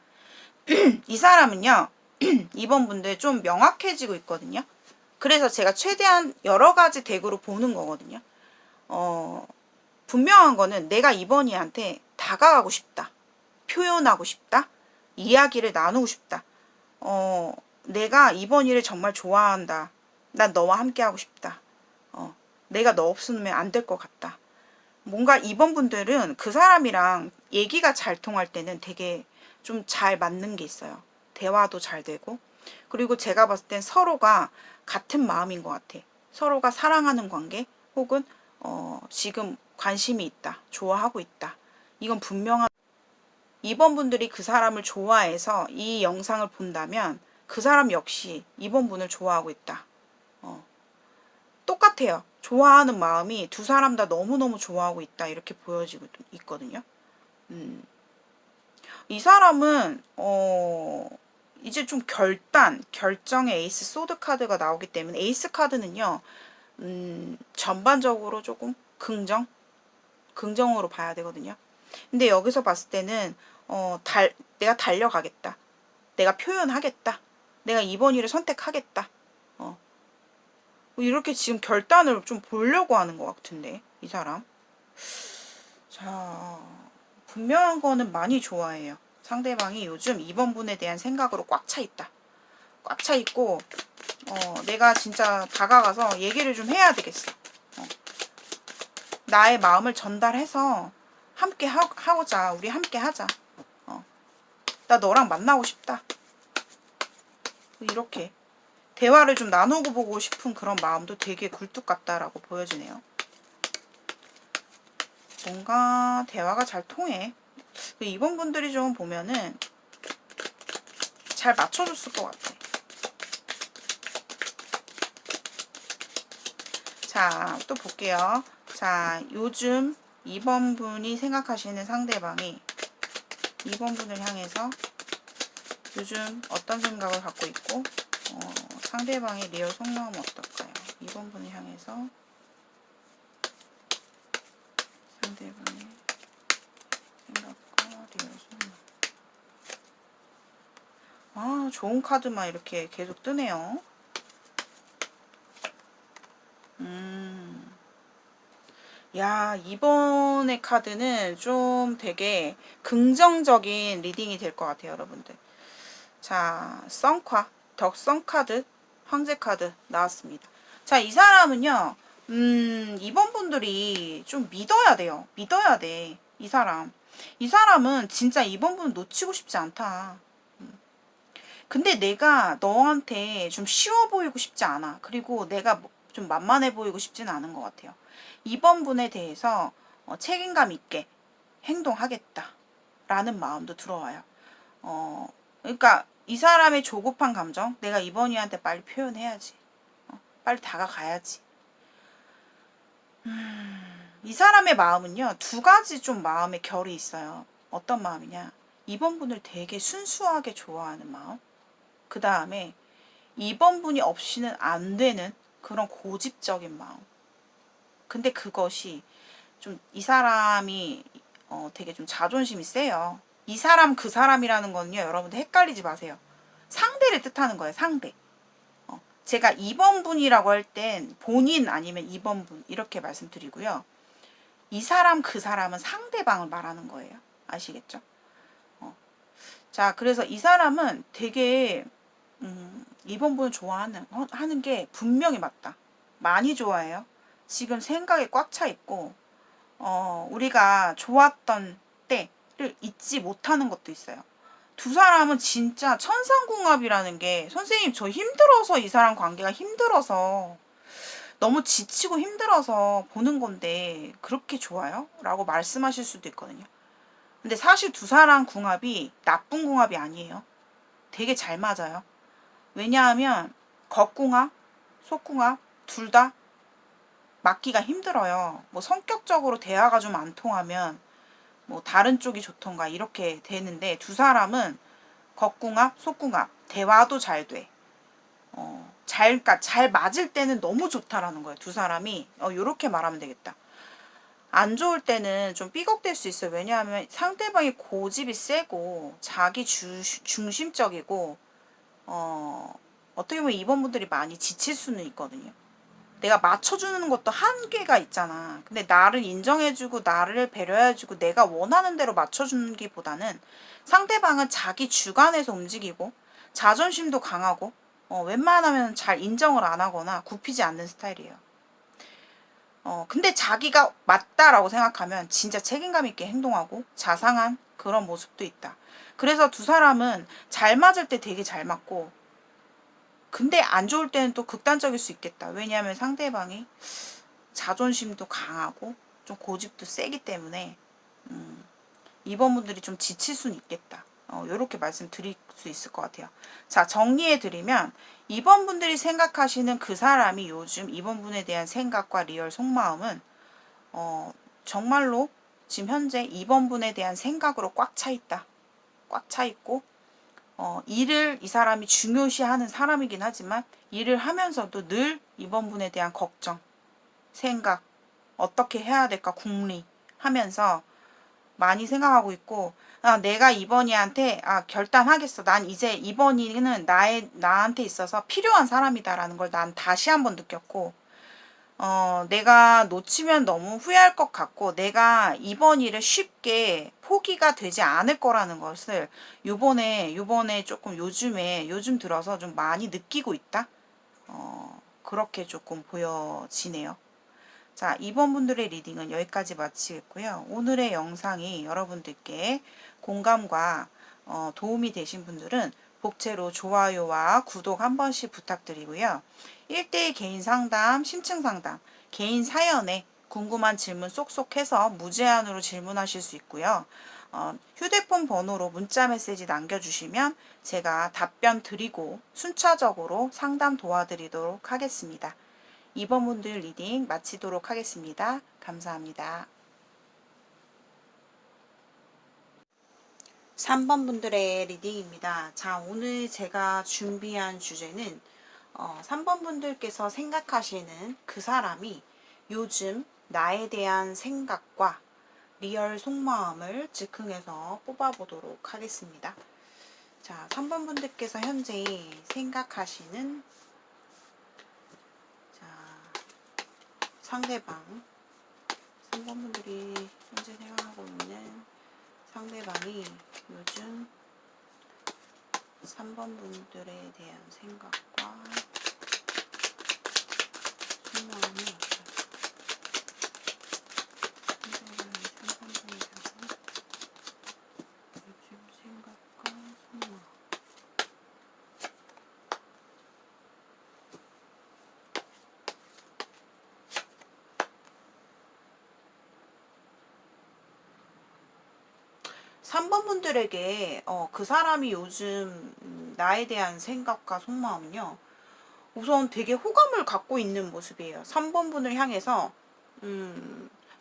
이 사람은요, 이번 분들 좀 명확해지고 있거든요. 그래서 제가 최대한 여러 가지 덱으로 보는 거거든요. 분명한 거는 내가 이번이한테 다가가고 싶다. 표현하고 싶다. 이야기를 나누고 싶다. 내가 이번이를 정말 좋아한다. 난 너와 함께 하고 싶다. 내가 너 없으면 안 될 것 같다. 뭔가 이번 분들은 그 사람이랑 얘기가 잘 통할 때는 되게 좀 잘 맞는 게 있어요. 대화도 잘 되고. 그리고 제가 봤을 땐 서로가 같은 마음인 것 같아. 서로가 사랑하는 관계 혹은 지금 관심이 있다. 좋아하고 있다. 이건 분명한. 이번 분들이 그 사람을 좋아해서 이 영상을 본다면 그 사람 역시 이번 분을 좋아하고 있다. 똑같아요. 좋아하는 마음이 두 사람 다 너무너무 좋아하고 있다. 이렇게 보여지고 있거든요. 이 사람은 이제 좀 결정의 에이스 소드 카드가 나오기 때문에 에이스 카드는요. 전반적으로 조금 긍정으로 봐야 되거든요. 근데 여기서 봤을 때는 내가 달려가겠다. 내가 표현하겠다. 내가 이번 일을 선택하겠다. 이렇게 지금 결단을 좀 보려고 하는 것 같은데, 이 사람. 자, 분명한 거는 많이 좋아해요. 상대방이 요즘 이번 분에 대한 생각으로 꽉 차 있다. 꽉 차 있고, 내가 진짜 다가가서 얘기를 좀 해야 되겠어. 나의 마음을 전달해서 함께 하고자, 우리 함께 하자. 나 너랑 만나고 싶다. 이렇게 대화를 좀 나누고 보고 싶은 그런 마음도 되게 굴뚝 같다라고 보여지네요. 뭔가 대화가 잘 통해. 이번 분들이 좀 보면은 잘 맞춰줬을 것 같아. 자, 또 볼게요. 자, 요즘 2번 분이 생각하시는 상대방이 2번 분을 향해서 요즘 어떤 생각을 갖고 있고 상대방의 리얼 속마음은 어떨까요? 2번 분을 향해서 상대방의 생각과 리얼 속마음. 아, 좋은 카드만 이렇게 계속 뜨네요. 야, 이번의 카드는 좀 되게 긍정적인 리딩이 될 것 같아요, 여러분들. 자, 덕성 카드, 황제 카드 나왔습니다. 자, 이 사람은요, 이번 분들이 좀 믿어야 돼요. 믿어야 돼. 이 사람. 이 사람은 진짜 이번 분 놓치고 싶지 않다. 근데 내가 너한테 좀 쉬워 보이고 싶지 않아. 그리고 내가 좀 만만해 보이고 싶지는 않은 것 같아요. 이번 분에 대해서 책임감 있게 행동하겠다 라는 마음도 들어와요. 그러니까 이 사람의 조급한 감정, 내가 이번이한테 빨리 표현해야지. 빨리 다가가야지. 이 사람의 마음은요, 두 가지 좀 마음의 결이 있어요. 어떤 마음이냐? 이번 분을 되게 순수하게 좋아하는 마음. 그 다음에 이번 분이 없이는 안 되는 그런 고집적인 마음. 근데 그것이 좀 이 사람이 되게 좀 자존심이 세요. 이 사람 그 사람이라는 거는요, 여러분들 헷갈리지 마세요. 상대를 뜻하는 거예요. 상대. 제가 2번 분이라고 할 땐 본인 아니면 2번 분 이렇게 말씀드리고요. 이 사람 그 사람은 상대방을 말하는 거예요. 아시겠죠? 자, 그래서 이 사람은 되게 2번 분을 좋아하는 게 분명히 맞다. 많이 좋아해요. 지금 생각에 꽉 차 있고 우리가 좋았던 때를 잊지 못하는 것도 있어요. 두 사람은 진짜 천상궁합이라는 게, 선생님 저 힘들어서 이 사람 관계가 힘들어서 너무 지치고 힘들어서 보는 건데 그렇게 좋아요? 라고 말씀하실 수도 있거든요. 근데 사실 두 사람 궁합이 나쁜 궁합이 아니에요. 되게 잘 맞아요. 왜냐하면 겉궁합, 속궁합 둘 다 맞기가 힘들어요. 뭐 성격적으로 대화가 좀 안 통하면 뭐 다른 쪽이 좋던가 이렇게 되는데, 두 사람은 겉궁합, 속궁합 대화도 잘 돼. 그러니까 잘 맞을 때는 너무 좋다라는 거예요. 두 사람이 요렇게 말하면 되겠다. 안 좋을 때는 좀 삐걱댈 수 있어요. 왜냐하면 상대방이 고집이 세고 자기 중심적이고 어떻게 보면 이번 분들이 많이 지칠 수는 있거든요. 내가 맞춰주는 것도 한계가 있잖아. 근데 나를 인정해주고 나를 배려해주고 내가 원하는 대로 맞춰주는 기보다는 상대방은 자기 주관에서 움직이고 자존심도 강하고 웬만하면 잘 인정을 안 하거나 굽히지 않는 스타일이에요. 근데 자기가 맞다라고 생각하면 진짜 책임감 있게 행동하고 자상한 그런 모습도 있다. 그래서 두 사람은 잘 맞을 때 되게 잘 맞고, 근데 안 좋을 때는 또 극단적일 수 있겠다. 왜냐하면 상대방이 자존심도 강하고 좀 고집도 세기 때문에 이번 분들이 좀 지칠 수는 있겠다. 요렇게 말씀드릴 수 있을 것 같아요. 자, 정리해드리면 이번 분들이 생각하시는 그 사람이 요즘 이번 분에 대한 생각과 리얼 속마음은 정말로 지금 현재 이번 분에 대한 생각으로 꽉 차 있다. 꽉 차 있고 일을 이 사람이 중요시하는 사람이긴 하지만 일을 하면서도 늘 이번 분에 대한 걱정, 생각, 어떻게 해야 될까 궁리 하면서 많이 생각하고 있고, 내가 이번이한테 결단하겠어. 난 이제 이번이는 나한테 있어서 필요한 사람이다라는 걸 난 다시 한번 느꼈고, 내가 놓치면 너무 후회할 것 같고, 내가 이번 일을 쉽게 포기가 되지 않을 거라는 것을 요번에 조금 요즘 들어서 좀 많이 느끼고 있다? 그렇게 조금 보여지네요. 자, 이번 분들의 리딩은 여기까지 마치겠고요. 오늘의 영상이 여러분들께 공감과 도움이 되신 분들은 복채로 좋아요와 구독 한 번씩 부탁드리고요. 1대1 개인 상담, 심층 상담, 개인 사연에 궁금한 질문 쏙쏙 해서 무제한으로 질문하실 수 있고요. 휴대폰 번호로 문자 메시지 남겨주시면 제가 답변 드리고 순차적으로 상담 도와드리도록 하겠습니다. 2번 분들 리딩 마치도록 하겠습니다. 감사합니다. 3번 분들의 리딩입니다. 자, 오늘 제가 준비한 주제는 3번 분들께서 생각하시는 그 사람이 요즘 나에 대한 생각과 리얼 속마음을 즉흥해서 뽑아보도록 하겠습니다. 자, 3번 분들께서 현재 생각하시는 상대방, 3번 분들이 현재 생각하고 있는 상대방이 요즘 3번 분들에 대한 생각과 속마음이 어떨까? 상대방이 3번 분이라고 요즘 생각과 속마음. 3번 분들에게 그 사람이 요즘 나에 대한 생각과 속마음은요. 우선 되게 호감을 갖고 있는 모습이에요. 3번 분을 향해서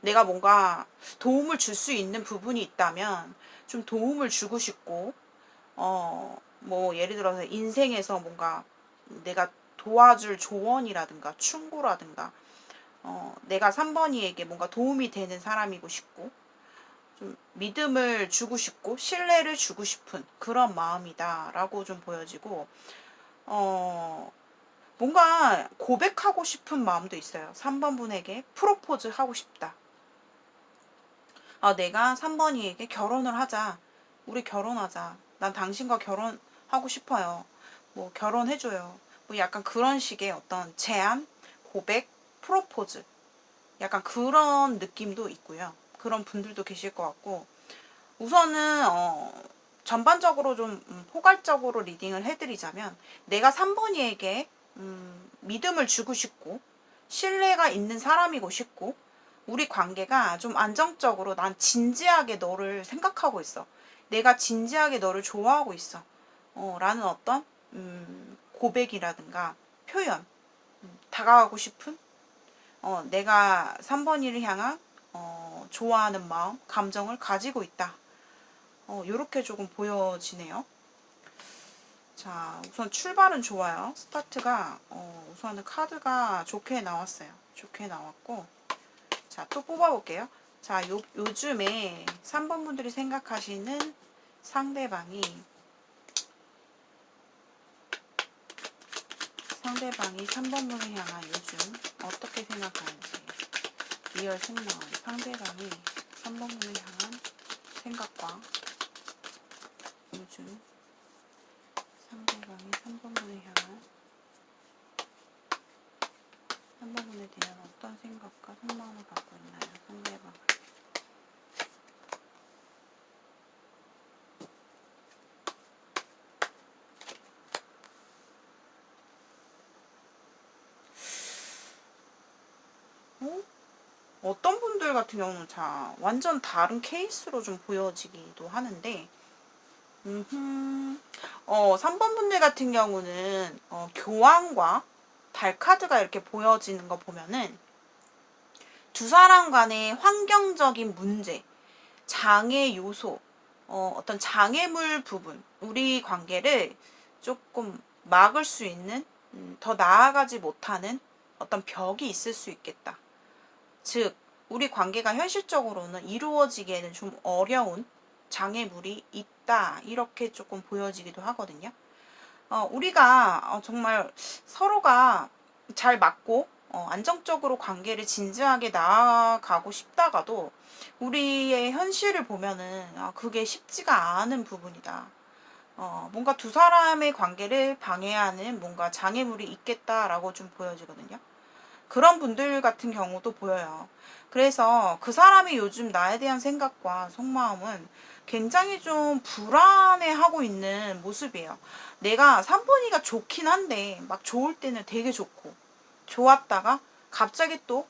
내가 뭔가 도움을 줄 수 있는 부분이 있다면 좀 도움을 주고 싶고 뭐 예를 들어서 인생에서 뭔가 내가 도와줄 조언이라든가 충고라든가 내가 3번이에게 뭔가 도움이 되는 사람이고 싶고 좀 믿음을 주고 싶고 신뢰를 주고 싶은 그런 마음이다라고 좀 보여지고 뭔가 고백하고 싶은 마음도 있어요. 3번 분에게 프로포즈 하고 싶다. 내가 3번이에게 결혼을 하자. 우리 결혼하자. 난 당신과 결혼하고 싶어요. 뭐 결혼해줘요. 뭐 약간 그런 식의 어떤 제안, 고백, 프로포즈. 약간 그런 느낌도 있고요. 그런 분들도 계실 것 같고 우선은 전반적으로 좀 포괄적으로 리딩을 해드리자면 내가 3번이에게 믿음을 주고 싶고 신뢰가 있는 사람이고 싶고 우리 관계가 좀 안정적으로 난 진지하게 너를 생각하고 있어. 내가 진지하게 너를 좋아하고 있어. 라는 어떤 고백이라든가 표현, 다가가고 싶은 내가 3번이를 향한 좋아하는 마음, 감정을 가지고 있다. 요렇게 조금 보여지네요. 자, 우선 출발은 좋아요. 스타트가 우선은 카드가 좋게 나왔어요. 좋게 나왔고 자, 또 뽑아볼게요. 자, 요즘에 3번 분들이 생각하시는 상대방이 3번 분을 향한 요즘 어떻게 생각하는지 리얼 속마음 상대방이 3번 분을 향한 생각과 요즘 상대방이 3번 분을 향한 3번 분에 대한 어떤 생각과 속마음을 갖고 있나요? 상대방. 어떤 분들 같은 경우는 자 완전 다른 케이스로 좀 보여지기도 하는데 3번 분들 같은 경우는 교환과 달 카드가 이렇게 보여지는 거 보면은 두 사람 간의 환경적인 문제, 장애 요소, 어떤 장애물 부분, 우리 관계를 조금 막을 수 있는, 더 나아가지 못하는 어떤 벽이 있을 수 있겠다. 즉, 우리 관계가 현실적으로는 이루어지기에는 좀 어려운 장애물이 있다. 이렇게 조금 보여지기도 하거든요. 우리가 정말 서로가 잘 맞고 안정적으로 관계를 진지하게 나아가고 싶다가도 우리의 현실을 보면은 그게 쉽지가 않은 부분이다. 뭔가 두 사람의 관계를 방해하는 뭔가 장애물이 있겠다라고 좀 보여지거든요. 그런 분들 같은 경우도 보여요. 그래서 그 사람이 요즘 나에 대한 생각과 속마음은 굉장히 좀 불안해하고 있는 모습이에요. 내가 3번이가 좋긴 한데 막 좋을 때는 되게 좋고 좋았다가 갑자기 또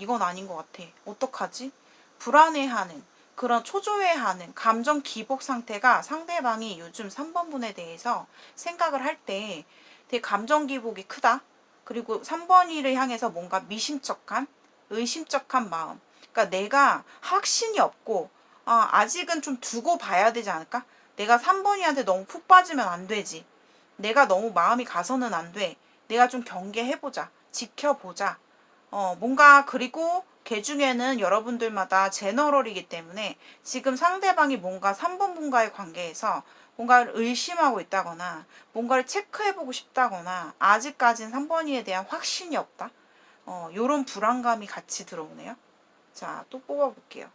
이건 아닌 것 같아. 어떡하지? 불안해하는 그런 초조해하는 감정 기복 상태가 상대방이 요즘 3번 분에 대해서 생각을 할 때 되게 감정 기복이 크다. 그리고 3번이를 향해서 뭔가 미심쩍한 의심쩍한 마음. 그러니까 내가 확신이 없고 아직은 좀 두고 봐야 되지 않을까? 내가 3번이한테 너무 푹 빠지면 안 되지. 내가 너무 마음이 가서는 안 돼. 내가 좀 경계해보자. 지켜보자. 뭔가 그리고 걔 중에는 여러분들마다 제너럴이기 때문에 지금 상대방이 뭔가 3번 분과의 관계에서 뭔가를 의심하고 있다거나 뭔가를 체크해보고 싶다거나 아직까진 3번이에 대한 확신이 없다. 요런 불안감이 같이 들어오네요. 자, 또 뽑아볼게요.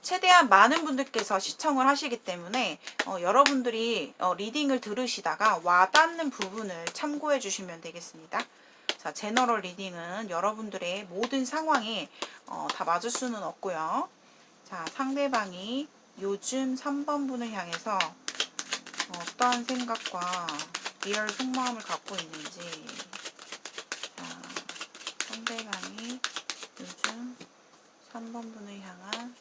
최대한 많은 분들께서 시청을 하시기 때문에 여러분들이 리딩을 들으시다가 와닿는 부분을 참고해 주시면 되겠습니다. 자, 제너럴 리딩은 여러분들의 모든 상황에 다 맞을 수는 없고요. 자, 상대방이 요즘 3번 분을 향해서 어떠한 생각과 리얼 속마음을 갖고 있는지. 자, 상대방이 요즘 3번 분을 향한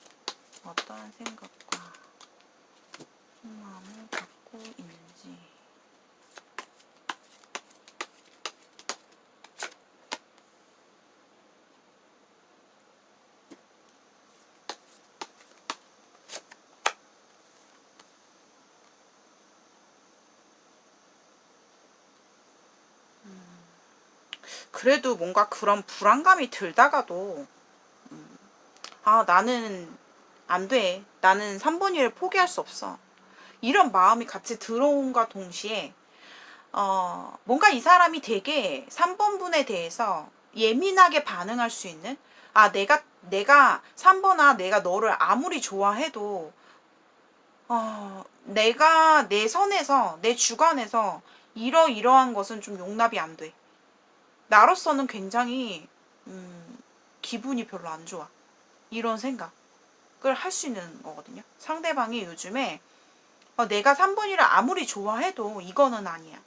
어떠한 생각과 속마음을 갖고 있는지. 그래도 뭔가 그런 불안감이 들다가도 아, 나는 안 돼. 나는 3번 1을 포기할 수 없어. 이런 마음이 같이 들어온과 동시에 뭔가 이 사람이 되게 3번 분에 대해서 예민하게 반응할 수 있는, 아, 내가 3번아, 내가 너를 아무리 좋아해도 내가 내 선에서, 내 주관에서 이러이러한 것은 좀 용납이 안 돼. 나로서는 굉장히 기분이 별로 안 좋아. 이런 생각을 할 수 있는 거거든요. 상대방이 요즘에 내가 3번이를 아무리 좋아해도 이거는 아니야.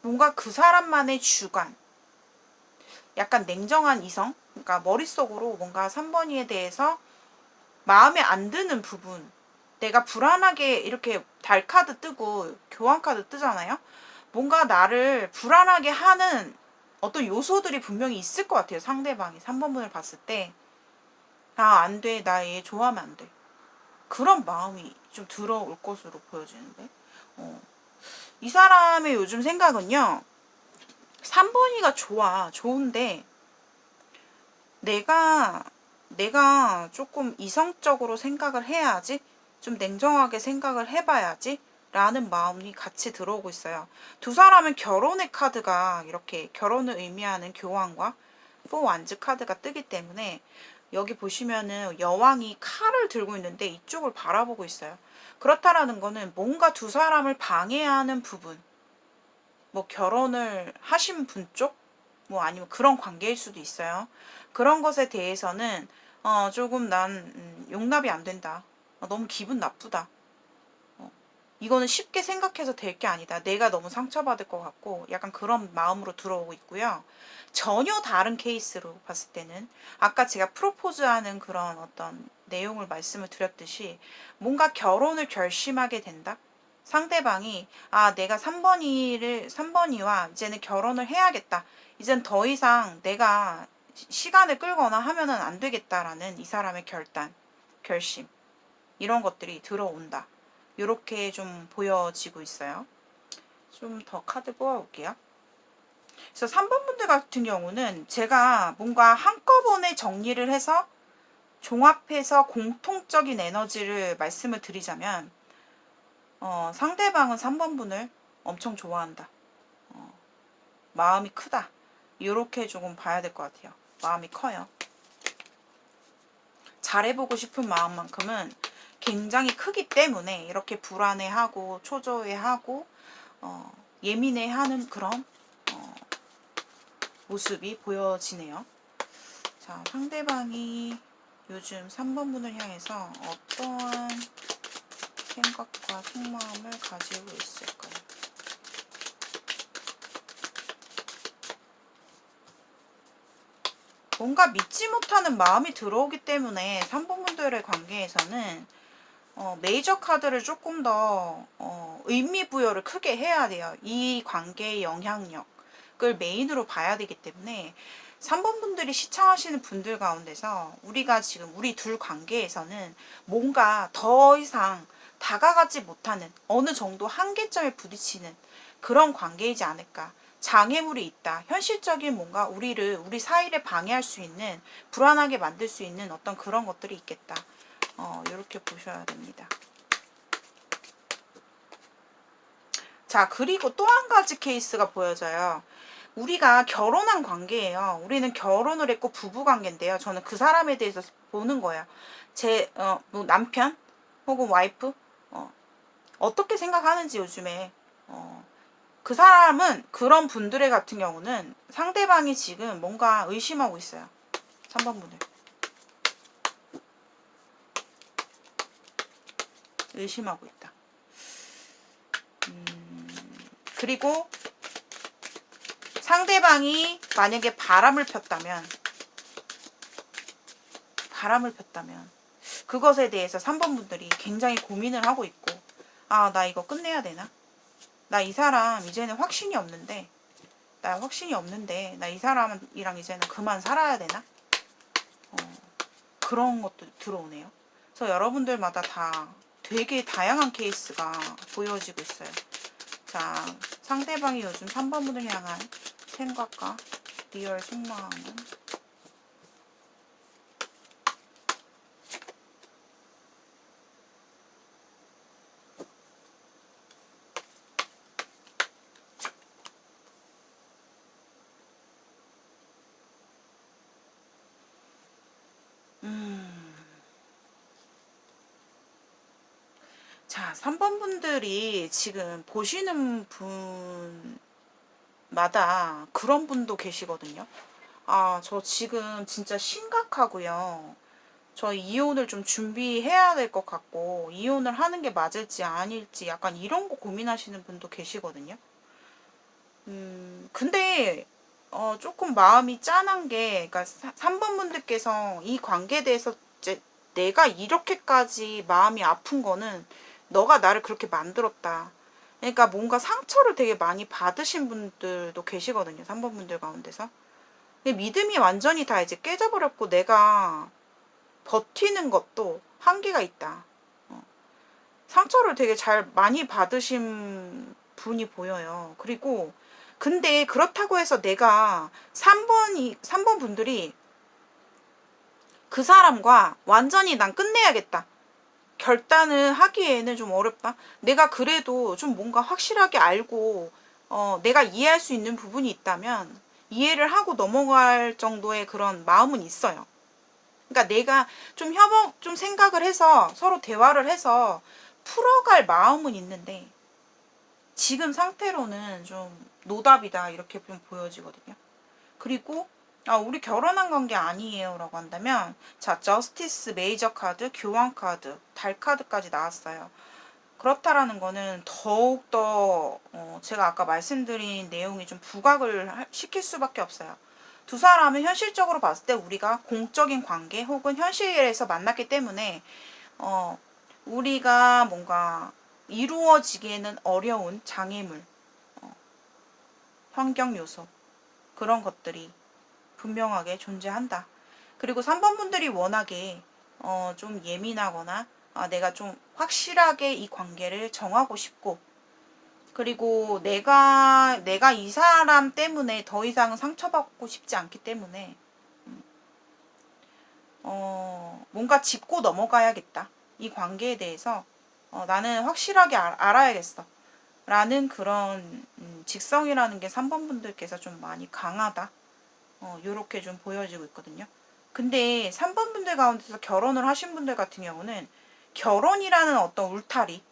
뭔가 그 사람만의 주관, 약간 냉정한 이성, 그러니까 머릿속으로 뭔가 3번이에 대해서 마음에 안 드는 부분, 내가 불안하게 이렇게 달카드 뜨고 교환카드 뜨잖아요. 뭔가 나를 불안하게 하는 어떤 요소들이 분명히 있을 것 같아요. 상대방이 3번분을 봤을 때 아, 안 돼. 나 얘 좋아하면 안 돼. 그런 마음이 좀 들어올 것으로 보여지는데 이 사람의 요즘 생각은요. 3번이가 좋은데 내가 조금 이성적으로 생각을 해야지, 좀 냉정하게 생각을 해봐야지 라는 마음이 같이 들어오고 있어요. 두 사람은 결혼의 카드가 이렇게 결혼을 의미하는 교환과 4완즈 카드가 뜨기 때문에 여기 보시면은 여왕이 칼을 들고 있는데 이쪽을 바라보고 있어요. 그렇다라는 거는 뭔가 두 사람을 방해하는 부분, 뭐 결혼을 하신 분 쪽, 뭐 아니면 그런 관계일 수도 있어요. 그런 것에 대해서는 조금 난 용납이 안 된다. 너무 기분 나쁘다. 이거는 쉽게 생각해서 될 게 아니다. 내가 너무 상처받을 것 같고 약간 그런 마음으로 들어오고 있고요. 전혀 다른 케이스로 봤을 때는 아까 제가 프로포즈하는 그런 어떤 내용을 말씀을 드렸듯이 뭔가 결혼을 결심하게 된다. 상대방이 아, 내가 3번이와 이제는 결혼을 해야겠다. 이젠 더 이상 내가 시간을 끌거나 하면은 안 되겠다라는 이 사람의 결심, 이런 것들이 들어온다. 이렇게 좀 보여지고 있어요. 좀 더 카드 뽑아볼게요. 그래서 3번 분들 같은 경우는 제가 뭔가 한꺼번에 정리를 해서 종합해서 공통적인 에너지를 말씀을 드리자면 상대방은 3번 분을 엄청 좋아한다. 마음이 크다. 이렇게 조금 봐야 될 것 같아요. 마음이 커요. 잘해보고 싶은 마음만큼은 굉장히 크기 때문에 이렇게 불안해하고 초조해하고 예민해하는 그런 모습이 보여지네요. 자, 상대방이 요즘 3번 분을 향해서 어떠한 생각과 속마음을 가지고 있을까요? 뭔가 믿지 못하는 마음이 들어오기 때문에 3번 분들의 관계에서는 메이저 카드를 조금 더 의미 부여를 크게 해야 돼요. 이 관계의 영향력을 메인으로 봐야 되기 때문에 3번 분들이 시청하시는 분들 가운데서 우리가 지금 우리 둘 관계에서는 뭔가 더 이상 다가가지 못하는 어느 정도 한계점에 부딪히는 그런 관계이지 않을까. 장애물이 있다. 현실적인 뭔가 우리 사이를 방해할 수 있는, 불안하게 만들 수 있는 어떤 그런 것들이 있겠다. 이렇게 보셔야 됩니다. 자, 그리고 또 한 가지 케이스가 보여져요. 우리가 결혼한 관계예요. 우리는 결혼을 했고 부부 관계인데요. 저는 그 사람에 대해서 보는 거예요. 뭐 남편 혹은 와이프 어떻게 생각하는지 요즘에 그 사람은 그런 분들의 같은 경우는 상대방이 지금 뭔가 의심하고 있어요. 3번 분을 의심하고 있다. 그리고 상대방이 만약에 바람을 폈다면 그것에 대해서 3번 분들이 굉장히 고민을 하고 있고, 아, 나 이거 끝내야 되나? 나 이 사람 이제는 확신이 없는데, 나 이 사람이랑 이제는 그만 살아야 되나? 그런 것도 들어오네요. 그래서 여러분들마다 다 되게 다양한 케이스가 보여지고 있어요. 자, 상대방이 요즘 3번 분을 향한 생각과 리얼 속마음은 자, 3번 분들이 지금 보시는 분마다 그런 분도 계시거든요. 아, 저 지금 진짜 심각하고요. 저 이혼을 좀 준비해야 될 것 같고, 이혼을 하는 게 맞을지 아닐지 약간 이런 거 고민하시는 분도 계시거든요. 근데, 조금 마음이 짠한 게, 그러니까 3번 분들께서 이 관계에 대해서 이제 내가 이렇게까지 마음이 아픈 거는 너가 나를 그렇게 만들었다. 그러니까 뭔가 상처를 되게 많이 받으신 분들도 계시거든요. 3번 분들 가운데서. 믿음이 완전히 다 이제 깨져버렸고 내가 버티는 것도 한계가 있다. 상처를 되게 잘 많이 받으신 분이 보여요. 그리고 근데 그렇다고 해서 내가 3번 분들이 그 사람과 완전히 난 끝내야겠다. 결단을 하기에는 좀 어렵다. 내가 그래도 좀 뭔가 확실하게 알고 내가 이해할 수 있는 부분이 있다면 이해를 하고 넘어갈 정도의 그런 마음은 있어요. 그러니까 내가 좀 생각을 해서 서로 대화를 해서 풀어갈 마음은 있는데 지금 상태로는 좀 노답이다 이렇게 좀 보여지거든요. 그리고 우리 결혼한 관계 아니에요 라고 한다면 자, 저스티스, 메이저 카드, 교환 카드, 달 카드까지 나왔어요. 그렇다라는 거는 더욱더 제가 아까 말씀드린 내용이 좀 부각을 시킬 수밖에 없어요. 두 사람은 현실적으로 봤을 때 우리가 공적인 관계 혹은 현실에서 만났기 때문에 우리가 뭔가 이루어지기에는 어려운 장애물, 환경 요소 그런 것들이 분명하게 존재한다. 그리고 3번 분들이 워낙에 좀 예민하거나 내가 좀 확실하게 이 관계를 정하고 싶고 그리고 내가 이 사람 때문에 더 이상 상처받고 싶지 않기 때문에 뭔가 짚고 넘어가야겠다. 이 관계에 대해서 나는 확실하게 알아야겠어. 라는 그런 직성이라는 게 3번 분들께서 좀 많이 강하다. 요렇게 좀 보여지고 있거든요. 근데 3번 분들 가운데서 결혼을 하신 분들 같은 경우는 결혼이라는 어떤 울타리,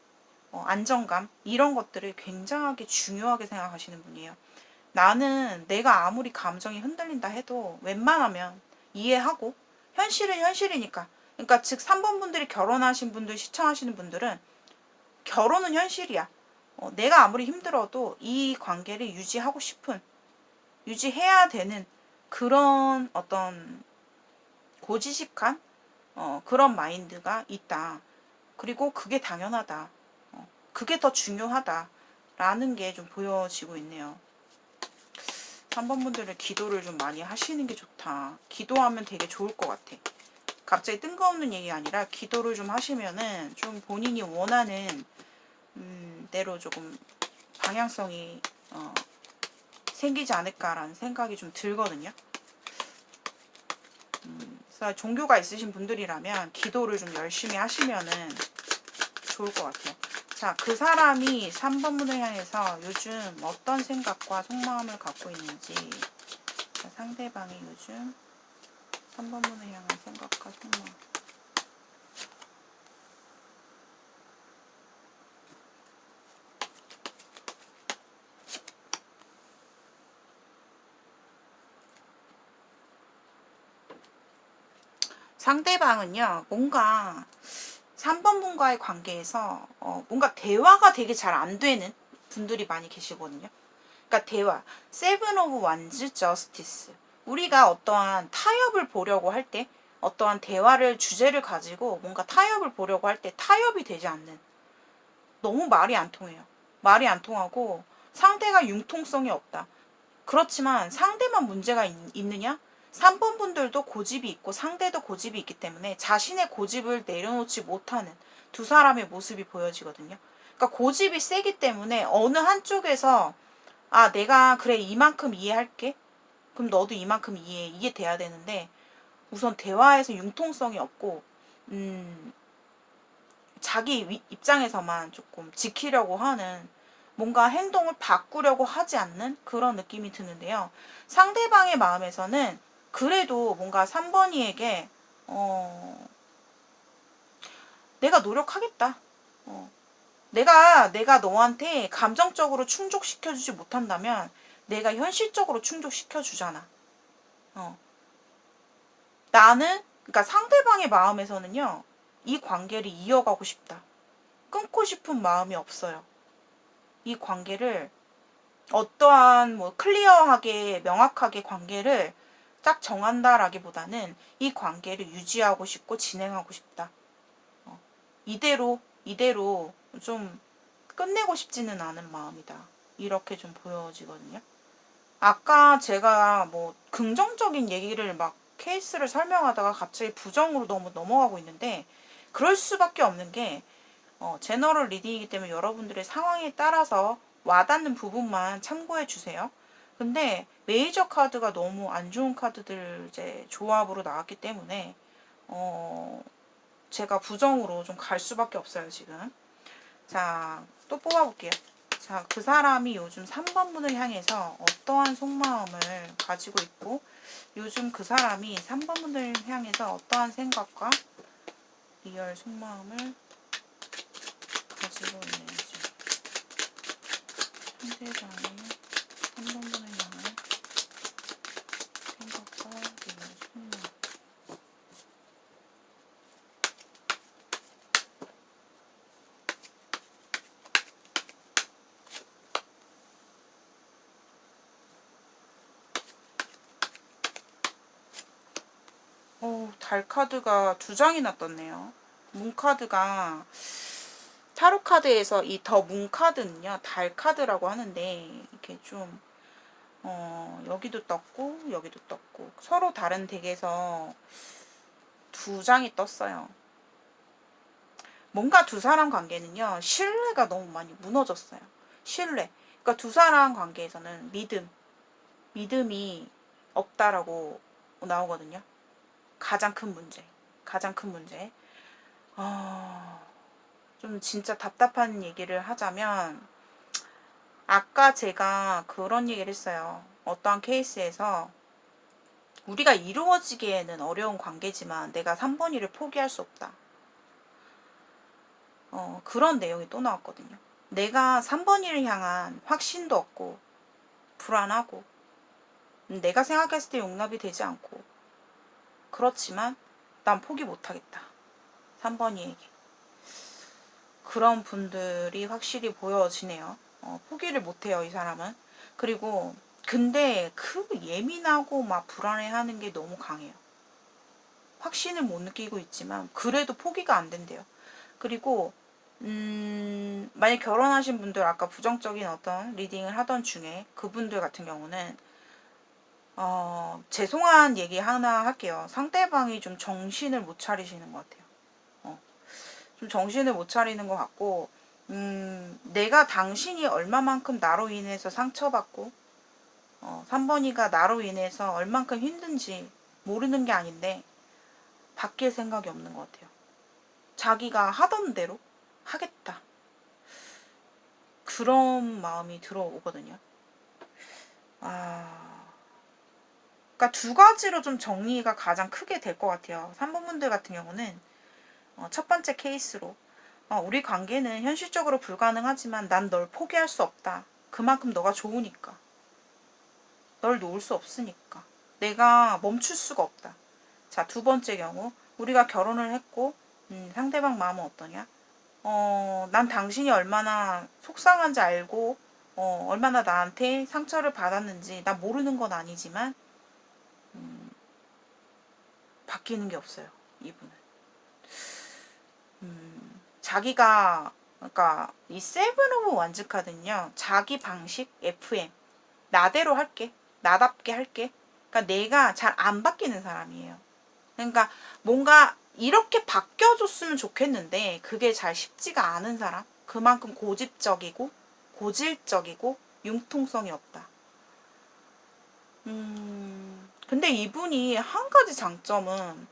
안정감 이런 것들을 굉장하게 중요하게 생각하시는 분이에요. 나는 내가 아무리 감정이 흔들린다 해도 웬만하면 이해하고 현실은 현실이니까 그러니까 즉 3번 분들이 결혼하신 분들 시청하시는 분들은 결혼은 현실이야. 내가 아무리 힘들어도 이 관계를 유지해야 되는 그런 어떤 고지식한 그런 마인드가 있다. 그리고 그게 당연하다. 그게 더 중요하다. 라는 게 좀 보여지고 있네요. 3번 분들은 기도를 좀 많이 하시는 게 좋다. 기도하면 되게 좋을 것 같아. 갑자기 뜬금없는 얘기 아니라 기도를 좀 하시면은 좀 본인이 원하는 대로 조금 방향성이 생기지 않을까라는 생각이 좀 들거든요. 그래서 종교가 있으신 분들이라면 기도를 좀 열심히 하시면은 좋을 것 같아요. 자, 그 사람이 3번 분을 향해서 요즘 어떤 생각과 속마음을 갖고 있는지 자, 상대방이 요즘 3번 분을 향한 생각과 속마음 상대방은요 뭔가 3번 분과의 관계에서 뭔가 대화가 되게 잘 안 되는 분들이 많이 계시거든요. 그러니까 대화. 세븐 오브 완즈 저스티스. 우리가 어떠한 타협을 보려고 할 때 어떠한 대화를 주제를 가지고 뭔가 타협을 보려고 할 때 타협이 되지 않는, 너무 말이 안 통해요. 말이 안 통하고 상대가 융통성이 없다. 그렇지만 상대만 문제가 있느냐? 3번 분들도 고집이 있고 상대도 고집이 있기 때문에 자신의 고집을 내려놓지 못하는 두 사람의 모습이 보여지거든요. 그러니까 고집이 세기 때문에 어느 한쪽에서 아, 내가 그래 이만큼 이해할게. 그럼 너도 이만큼 이해해. 이게 돼야 되는데 우선 대화에서 융통성이 없고 자기 입장에서만 조금 지키려고 하는, 뭔가 행동을 바꾸려고 하지 않는 그런 느낌이 드는데요. 상대방의 마음에서는 그래도 뭔가 3번이에게 내가 노력하겠다. 내가 너한테 감정적으로 충족시켜주지 못한다면 내가 현실적으로 충족시켜주잖아. 나는, 그러니까 상대방의 마음에서는요, 이 관계를 이어가고 싶다. 끊고 싶은 마음이 없어요. 이 관계를 어떠한 뭐 클리어하게 명확하게 관계를 딱 정한다라기보다는 이 관계를 유지하고 싶고 진행하고 싶다. 이대로 좀 끝내고 싶지는 않은 마음이다. 이렇게 좀 보여지거든요. 아까 제가 뭐 긍정적인 얘기를 막 케이스를 설명하다가 갑자기 부정으로 너무 넘어가고 있는데, 그럴 수밖에 없는 게 제너럴 리딩이기 때문에 여러분들의 상황에 따라서 와닿는 부분만 참고해 주세요. 근데 메이저 카드가 너무 안 좋은 카드들 이제 조합으로 나왔기 때문에 제가 부정으로 좀 갈 수밖에 없어요, 지금. 자, 또 뽑아볼게요. 자, 그 사람이 요즘 3번 분을 향해서 어떠한 속마음을 가지고 있고, 요즘 그 사람이 3번 분을 향해서 어떠한 생각과 리얼 속마음을 가지고 있는지. 상대방이 3번 분을 향한 생각과 리얼 속마음. 달 카드가 2장이나 떴네요. 문 카드가, 타로 카드에서 이 더 문 카드는요, 달 카드라고 하는데, 이렇게 좀, 여기도 떴고, 여기도 떴고, 서로 다른 덱에서 2장이 떴어요. 뭔가 두 사람 관계는요, 신뢰가 너무 많이 무너졌어요. 신뢰. 그러니까 두 사람 관계에서는 믿음이 없다라고 나오거든요. 가장 큰 문제. 가장 큰 문제. 좀 진짜 답답한 얘기를 하자면, 아까 제가 그런 얘기를 했어요. 어떠한 케이스에서 우리가 이루어지기에는 어려운 관계지만 내가 3번이를 포기할 수 없다. 그런 내용이 또 나왔거든요. 내가 3번이를 향한 확신도 없고 불안하고 내가 생각했을 때 용납이 되지 않고, 그렇지만 난 포기 못하겠다. 3번이에게. 그런 분들이 확실히 보여지네요. 포기를 못해요, 이 사람은. 그리고 근데 그 예민하고 막 불안해하는 게 너무 강해요. 확신을 못 느끼고 있지만 그래도 포기가 안 된대요. 그리고 만약 결혼하신 분들, 아까 부정적인 어떤 리딩을 하던 중에 그분들 같은 경우는 죄송한 얘기 하나 할게요. 상대방이 좀 정신을 못 차리시는 것 같아요. 좀 정신을 못 차리는 것 같고, 내가 당신이 얼마만큼 나로 인해서 상처받고 3번이가 나로 인해서 얼만큼 힘든지 모르는 게 아닌데 바뀔 생각이 없는 것 같아요. 자기가 하던 대로 하겠다. 그런 마음이 들어오거든요. 그러니까 두 가지로 좀 정리가 가장 크게 될 것 같아요. 3번 분들 같은 경우는 첫 번째 케이스로 우리 관계는 현실적으로 불가능하지만 난 널 포기할 수 없다. 그만큼 너가 좋으니까. 널 놓을 수 없으니까. 내가 멈출 수가 없다. 자, 두 번째 경우, 우리가 결혼을 했고 상대방 마음은 어떠냐? 난 당신이 얼마나 속상한지 알고 얼마나 나한테 상처를 받았는지 나 모르는 건 아니지만 바뀌는 게 없어요. 이분은. 자기가 그러니까 이 세븐 오브 완즈 카드는요. 자기 방식 FM. 나대로 할게. 나답게 할게. 그러니까 내가 잘 안 바뀌는 사람이에요. 그러니까 뭔가 이렇게 바뀌어줬으면 좋겠는데 그게 잘 쉽지가 않은 사람. 그만큼 고집적이고 고질적이고 융통성이 없다. 근데 이분이 한 가지 장점은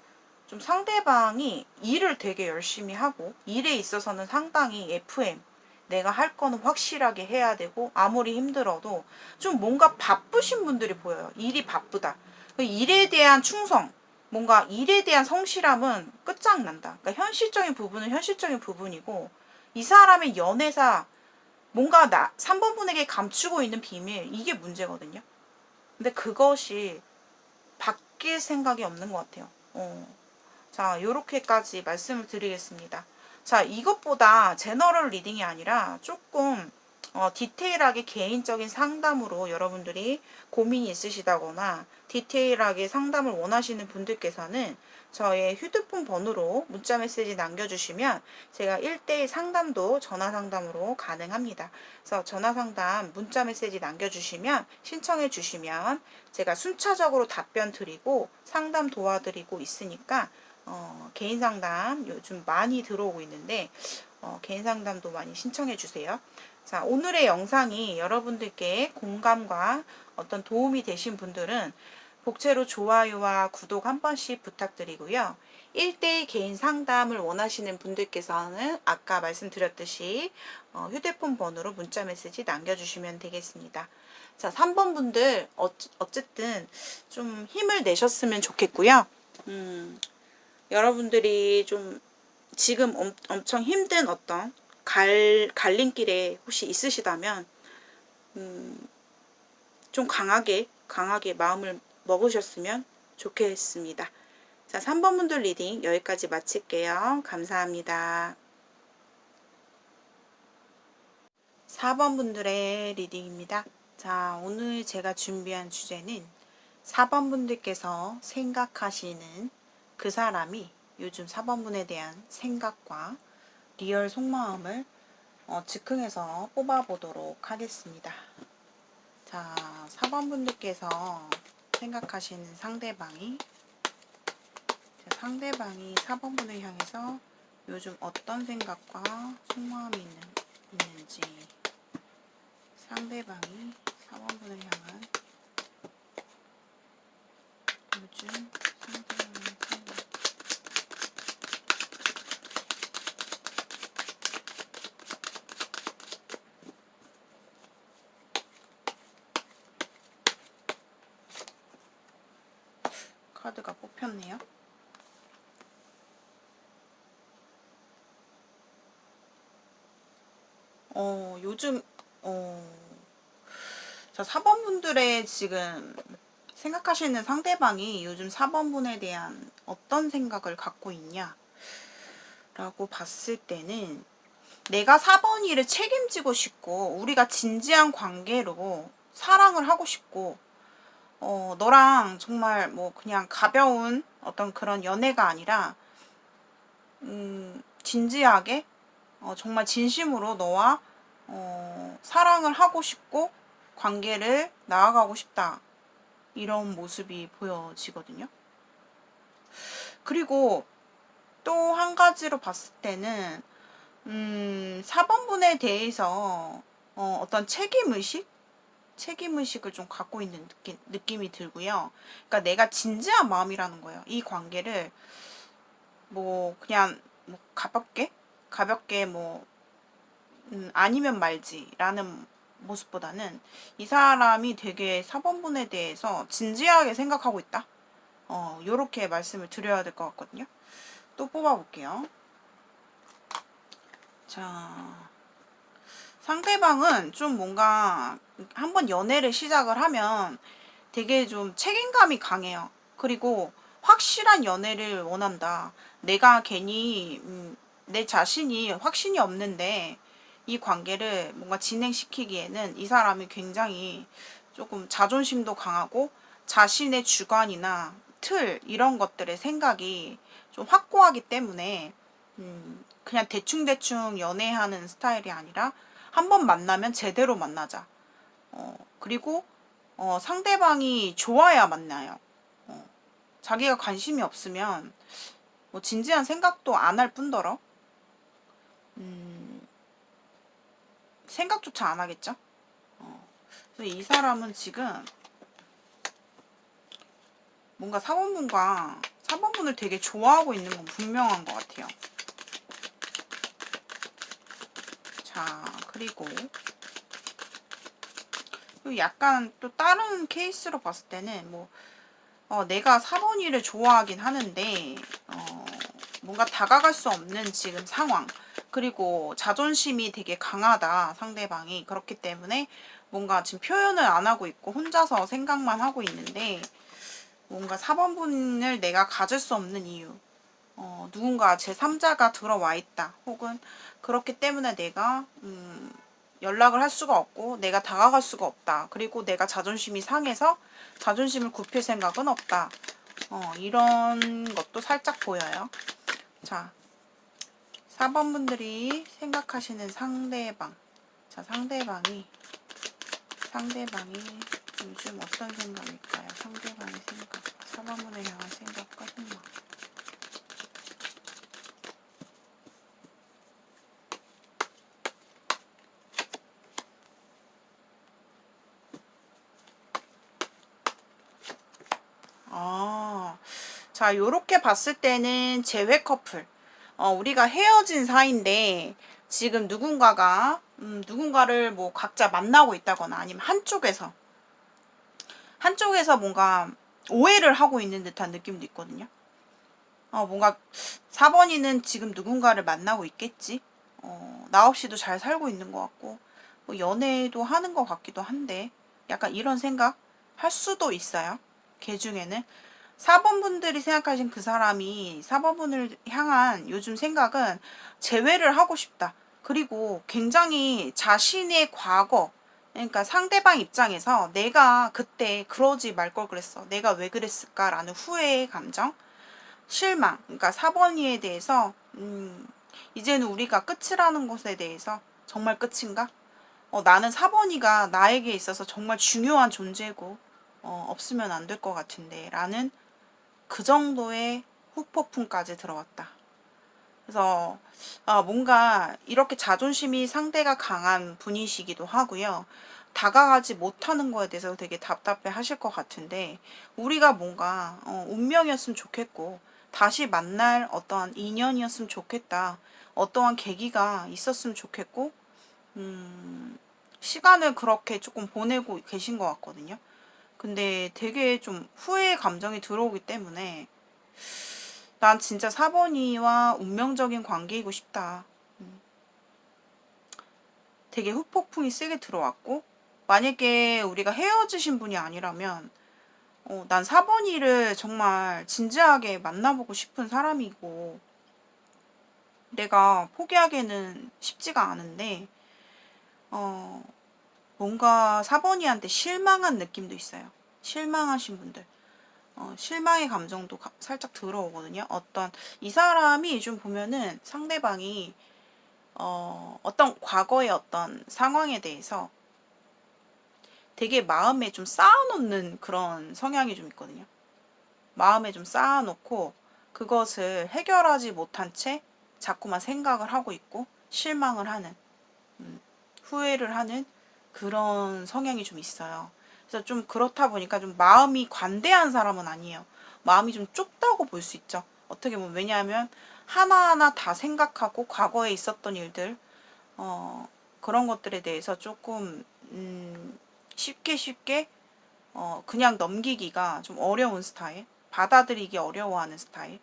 좀 상대방이 일을 되게 열심히 하고 일에 있어서는 상당히 FM 내가 할 거는 확실하게 해야 되고 아무리 힘들어도 좀 뭔가 바쁘신 분들이 보여요. 일이 바쁘다. 일에 대한 충성, 뭔가 일에 대한 성실함은 끝장난다. 그러니까 현실적인 부분은 현실적인 부분이고 이 사람의 연애사 뭔가 3번 분에게 감추고 있는 비밀 이게 문제거든요. 근데 그것이 바뀔 생각이 없는 것 같아요. 자, 요렇게까지 말씀을 드리겠습니다. 자, 이것보다 제너럴 리딩이 아니라 조금 디테일하게 개인적인 상담으로 여러분들이 고민이 있으시다거나 디테일하게 상담을 원하시는 분들께서는 저의 휴대폰 번호로 문자 메시지 남겨주시면 제가 1대1 상담도 전화 상담으로 가능합니다. 그래서 전화 상담 문자 메시지 남겨주시면 신청해 주시면 제가 순차적으로 답변 드리고 상담 도와드리고 있으니까 개인 상담 요즘 많이 들어오고 있는데 개인 상담도 많이 신청해 주세요. 자, 오늘의 영상이 여러분들께 공감과 어떤 도움이 되신 분들은 복채로 좋아요와 구독 한 번씩 부탁드리고요. 1대1 개인 상담을 원하시는 분들께서는 아까 말씀드렸듯이 휴대폰 번호로 문자 메시지 남겨주시면 되겠습니다. 자, 3번 분들 어쨌든 좀 힘을 내셨으면 좋겠고요. 여러분들이 좀 지금 엄청 힘든 어떤 갈림길에 혹시 있으시다면 좀 강하게 마음을 먹으셨으면 좋겠습니다. 자, 3번 분들 리딩 여기까지 마칠게요. 감사합니다. 4번 분들의 리딩입니다. 자, 오늘 제가 준비한 주제는 4번 분들께서 생각하시는 그 사람이 요즘 4번 분에 대한 생각과 리얼 속마음을 즉흥해서 뽑아보도록 하겠습니다. 자, 4번 분들께서 생각하시는 상대방이 4번 분을 향해서 요즘 어떤 생각과 속마음이 있는지 상대방이 4번 분을 향한 요즘 상대방의 생각 카드가 뽑혔네요. 요즘 자, 4번 분들의 지금 생각하시는 상대방이 요즘 4번 분에 대한 어떤 생각을 갖고 있냐 라고 봤을 때는 내가 4번 일을 책임지고 싶고 우리가 진지한 관계로 사랑을 하고 싶고 너랑 정말 뭐 그냥 가벼운 어떤 그런 연애가 아니라 진지하게 정말 진심으로 너와 사랑을 하고 싶고 관계를 나아가고 싶다. 이런 모습이 보여지거든요. 그리고 또 한 가지로 봤을 때는 4번 분에 대해서 어떤 책임의식을 좀 갖고 있는 느낌이 들고요. 그러니까 내가 진지한 마음이라는 거예요. 이 관계를 뭐 그냥 뭐 가볍게 뭐 아니면 말지라는 모습보다는 이 사람이 되게 4번 분에 대해서 진지하게 생각하고 있다. 요렇게 말씀을 드려야 될 것 같거든요. 또 뽑아볼게요. 자, 상대방은 좀 뭔가 한번 연애를 시작을 하면 되게 좀 책임감이 강해요. 그리고 확실한 연애를 원한다. 내가 괜히 내 자신이 확신이 없는데 이 관계를 뭔가 진행시키기에는 이 사람이 굉장히 조금 자존심도 강하고 자신의 주관이나 틀 이런 것들의 생각이 좀 확고하기 때문에 그냥 대충대충 연애하는 스타일이 아니라 한 번 만나면 제대로 만나자. 그리고 상대방이 좋아야 만나요. 자기가 관심이 없으면 뭐 진지한 생각도 안 할 뿐더러 생각조차 안 하겠죠. 그래서 이 사람은 지금 뭔가 사번분을 되게 좋아하고 있는 건 분명한 것 같아요. 자, 그리고 약간 또 다른 케이스로 봤을 때는 뭐 내가 4번이를 좋아하긴 하는데 뭔가 다가갈 수 없는 지금 상황, 그리고 자존심이 되게 강하다 상대방이. 그렇기 때문에 뭔가 지금 표현을 안 하고 있고 혼자서 생각만 하고 있는데, 뭔가 4번분을 내가 가질 수 없는 이유, 누군가 제3자가 들어와 있다, 혹은 그렇기 때문에 내가 연락을 할 수가 없고 내가 다가갈 수가 없다, 그리고 내가 자존심이 상해서 자존심을 굽힐 생각은 없다, 이런 것도 살짝 보여요. 자, 4번분들이 생각하시는 상대방. 자, 상대방이 요즘 어떤 생각일까요? 상대방의 생각, 4번분을 향한 생각과 생각. 자, 요렇게 봤을 때는 재회 커플. 우리가 헤어진 사이인데 지금 누군가를 뭐 각자 만나고 있다거나 아니면 한쪽에서 뭔가 오해를 하고 있는 듯한 느낌도 있거든요. 뭔가 4번이는 지금 누군가를 만나고 있겠지. 나 없이도 잘 살고 있는 것 같고 뭐 연애도 하는 것 같기도 한데, 약간 이런 생각 할 수도 있어요. 걔 중에는 4번분들이 생각하신 그 사람이 4번분을 향한 요즘 생각은 재회를 하고 싶다. 그리고 굉장히 자신의 과거, 그러니까 상대방 입장에서 내가 그때 그러지 말 걸 그랬어, 내가 왜 그랬을까라는 후회의 감정, 실망. 그러니까 4번이에 대해서 이제는 우리가 끝이라는 것에 대해서 정말 끝인가? 나는 4번이가 나에게 있어서 정말 중요한 존재고 없으면 안 될 것 같은데 라는 그 정도의 후폭풍까지 들어왔다. 그래서 뭔가 이렇게 자존심이 상대가 강한 분이시기도 하고요. 다가가지 못하는 거에 대해서 되게 답답해 하실 것 같은데, 우리가 뭔가 운명이었으면 좋겠고 다시 만날 어떠한 인연이었으면 좋겠다, 어떠한 계기가 있었으면 좋겠고 시간을 그렇게 조금 보내고 계신 것 같거든요. 근데 되게 좀 후회의 감정이 들어오기 때문에 난 진짜 4번이와 운명적인 관계이고 싶다. 되게 후폭풍이 세게 들어왔고, 만약에 우리가 헤어지신 분이 아니라면 난 4번이를 정말 진지하게 만나보고 싶은 사람이고 내가 포기하기는 쉽지가 않은데 뭔가 4번이한테 실망한 느낌도 있어요. 실망하신 분들. 실망의 감정도 살짝 들어오거든요. 이 사람이 좀 보면은 상대방이 어떤 과거의 어떤 상황에 대해서 되게 마음에 좀 쌓아놓는 그런 성향이 좀 있거든요. 마음에 좀 쌓아놓고 그것을 해결하지 못한 채 자꾸만 생각을 하고 있고 실망을 하는, 후회를 하는 그런 성향이 좀 있어요. 그래서 좀 그렇다 보니까 좀 마음이 관대한 사람은 아니에요. 마음이 좀 좁다고 볼 수 있죠. 어떻게 보면. 왜냐하면 하나하나 다 생각하고 과거에 있었던 일들, 그런 것들에 대해서 조금 쉽게 그냥 넘기기가 좀 어려운 스타일, 받아들이기 어려워하는 스타일,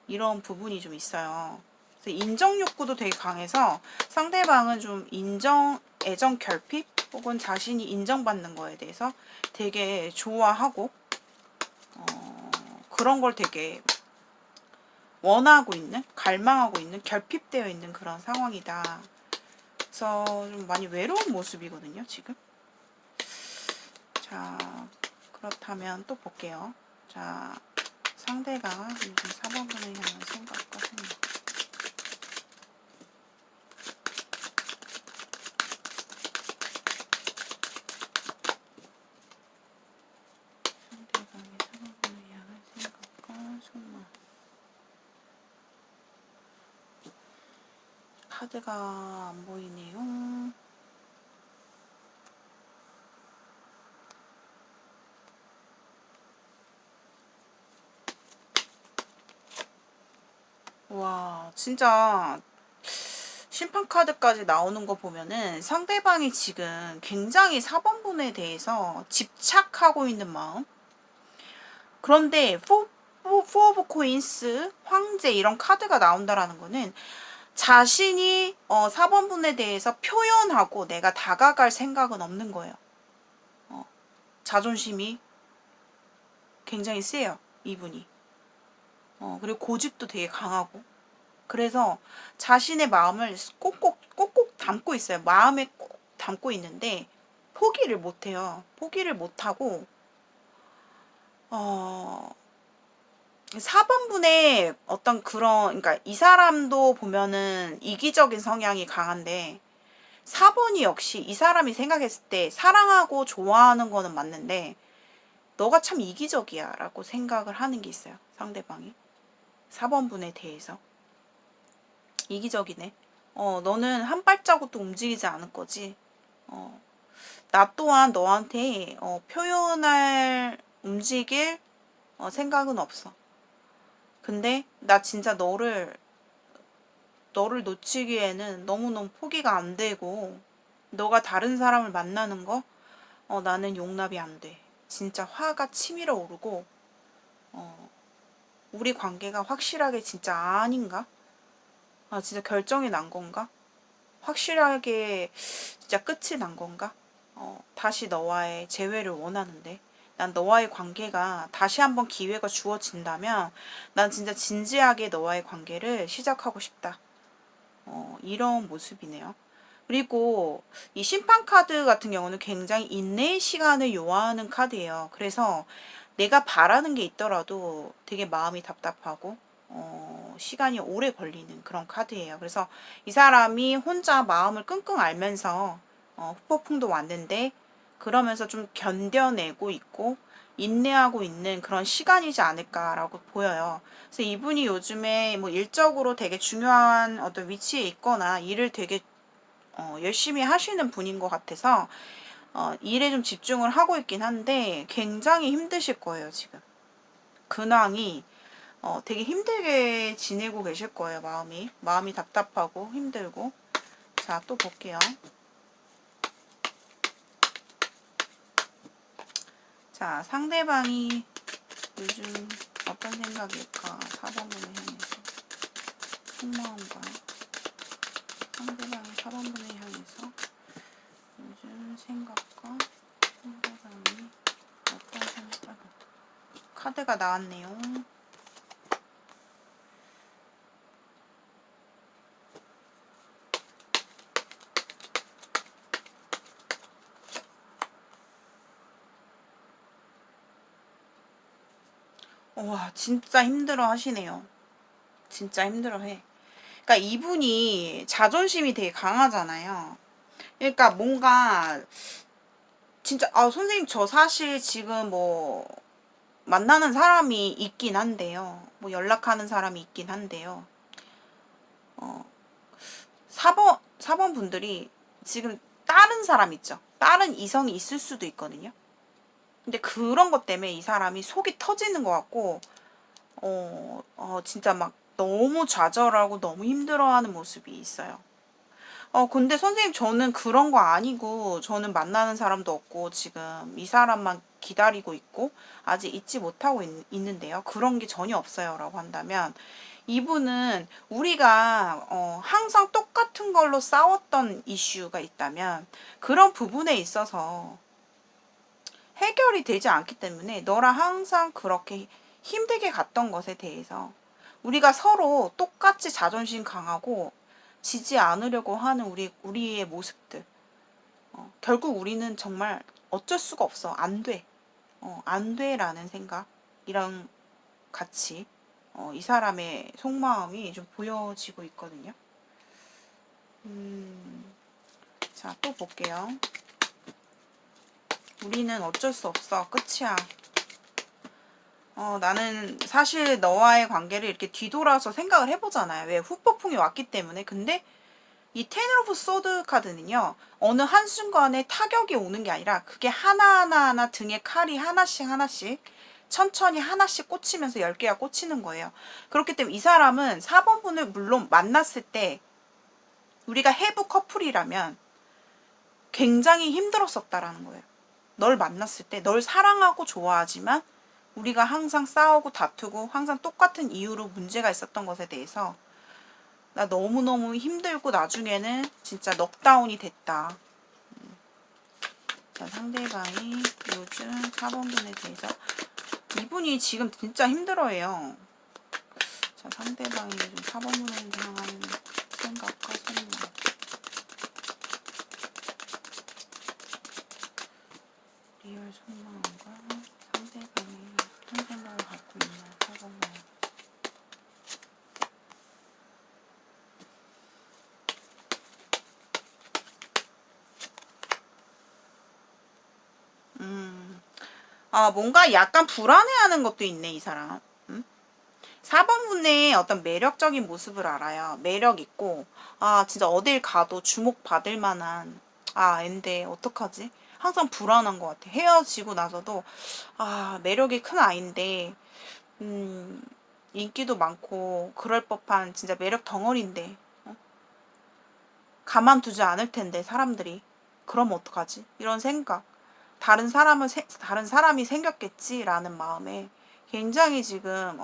이런 부분이 좀 있어요. 그래서 인정 욕구도 되게 강해서 상대방은 좀 애정 결핍 혹은 자신이 인정받는 거에 대해서 되게 좋아하고 그런 걸 되게 원하고 있는, 갈망하고 있는, 결핍되어 있는 그런 상황이다. 그래서 좀 많이 외로운 모습이거든요, 지금. 자, 그렇다면 또 볼게요. 자, 상대가 요즘 4번분을 향한 생각과 생각. 상대방의 4번분을 향한 생각과 속마음. 카드가 안 보이네요. 와, 진짜 심판 카드까지 나오는 거 보면은 상대방이 지금 굉장히 4번분에 대해서 집착하고 있는 마음. 그런데 4 오브 코인스, 황제 이런 카드가 나온다라는 거는 자신이 4번분에 대해서 표현하고 내가 다가갈 생각은 없는 거예요. 자존심이 굉장히 세요, 이분이. 그리고 고집도 되게 강하고. 그래서 자신의 마음을 꼭꼭 담고 있어요. 마음에 꼭 담고 있는데 포기를 못해요. 포기를 못하고 4번분의 어떤 그런, 그러니까 이 사람도 보면은 이기적인 성향이 강한데 4번이 역시 이 사람이 생각했을 때 사랑하고 좋아하는 거는 맞는데 너가 참 이기적이야 라고 생각을 하는 게 있어요. 상대방이 4번분에 대해서 이기적이네. 너는 한 발자국도 움직이지 않을 거지. 나 또한 너한테 표현할 움직일 생각은 없어. 근데 나 진짜 너를 놓치기에는 너무너무 포기가 안 되고 너가 다른 사람을 만나는 거 나는 용납이 안 돼. 진짜 화가 치밀어 오르고 우리 관계가 확실하게 진짜 아닌가? 진짜 결정이 난 건가? 확실하게 진짜 끝이 난 건가? 다시 너와의 재회를 원하는데 난 너와의 관계가 다시 한번 기회가 주어진다면 난 진짜 진지하게 너와의 관계를 시작하고 싶다. 이런 모습이네요. 그리고 이 심판 카드 같은 경우는 굉장히 인내의 시간을 요하는 카드예요. 그래서 내가 바라는 게 있더라도 되게 마음이 답답하고 시간이 오래 걸리는 그런 카드예요. 그래서 이 사람이 혼자 마음을 끙끙 앓면서 후폭풍도 왔는데 그러면서 좀 견뎌내고 있고 인내하고 있는 그런 시간이지 않을까라고 보여요. 그래서 이분이 요즘에 뭐 일적으로 되게 중요한 어떤 위치에 있거나 일을 되게 열심히 하시는 분인 것 같아서 일에 좀 집중을 하고 있긴 한데 굉장히 힘드실 거예요, 지금. 근황이 되게 힘들게 지내고 계실 거예요, 마음이 답답하고 힘들고. 자, 또 볼게요. 자, 상대방이 요즘 어떤 생각일까? 4번분을 향해서. 속마음과 상대방이 4번분을 향해서 요즘 생각과 상대방이 어떤 생각. 카드가 나왔네요. 와, 진짜 힘들어 하시네요. 진짜 힘들어 해. 그러니까 이분이 자존심이 되게 강하잖아요. 그러니까 뭔가 진짜 선생님 저 사실 지금 뭐 만나는 사람이 있긴 한데요. 뭐 연락하는 사람이 있긴 한데요. 4번 분들이 지금 다른 사람 있죠. 다른 이성이 있을 수도 있거든요. 근데 그런 것 때문에 이 사람이 속이 터지는 것 같고 진짜 막 너무 좌절하고 너무 힘들어하는 모습이 있어요. 근데 선생님 저는 그런 거 아니고 저는 만나는 사람도 없고 지금 이 사람만 기다리고 있고 아직 잊지 못하고 있는데요. 그런 게 전혀 없어요. 라고 한다면 이분은 우리가 항상 똑같은 걸로 싸웠던 이슈가 있다면 그런 부분에 있어서 해결이 되지 않기 때문에 너랑 항상 그렇게 힘들게 갔던 것에 대해서 우리가 서로 똑같이 자존심 강하고 지지 않으려고 하는 우리의 모습들. 결국 우리는 정말 어쩔 수가 없어. 안 돼. 안 돼라는 생각. 이런 같이 이 사람의 속마음이 좀 보여지고 있거든요. 자, 또 볼게요. 우리는 어쩔 수 없어. 끝이야. 나는 사실 너와의 관계를 이렇게 뒤돌아서 생각을 해보잖아요. 왜 후폭풍이 왔기 때문에. 근데 이 텐 오브 소드 카드는요, 어느 한순간에 타격이 오는 게 아니라 그게 하나하나 등에 칼이 하나씩 천천히 하나씩 꽂히면서 10개가 꽂히는 거예요. 그렇기 때문에 이 사람은 4번 분을 물론 만났을 때 우리가 해부 커플이라면 굉장히 힘들었었다라는 거예요. 널 만났을 때 널 사랑하고 좋아하지만 우리가 항상 싸우고 다투고 항상 똑같은 이유로 문제가 있었던 것에 대해서 나 너무너무 힘들고 나중에는 진짜 넉다운이 됐다. 자, 상대방이 요즘 4번분에 대해서 이분이 지금 진짜 힘들어해요. 자, 상대방이 요즘 4번분을 향한 생각과 선망. 리얼 속마음과 상대방이 어떤 생각을 갖고 있나 4번분. 뭔가 약간 불안해하는 것도 있네, 이 사람. 4번분의 어떤 매력적인 모습을 알아요. 매력 있고, 진짜 어딜 가도 주목받을 만한, 앤데, 어떡하지? 항상 불안한 것 같아. 헤어지고 나서도, 매력이 큰 아이인데, 인기도 많고, 그럴 법한 진짜 매력 덩어리인데, 가만두지 않을 텐데, 사람들이. 그럼 어떡하지? 이런 생각. 다른 사람이 생겼겠지라는 마음에 굉장히 지금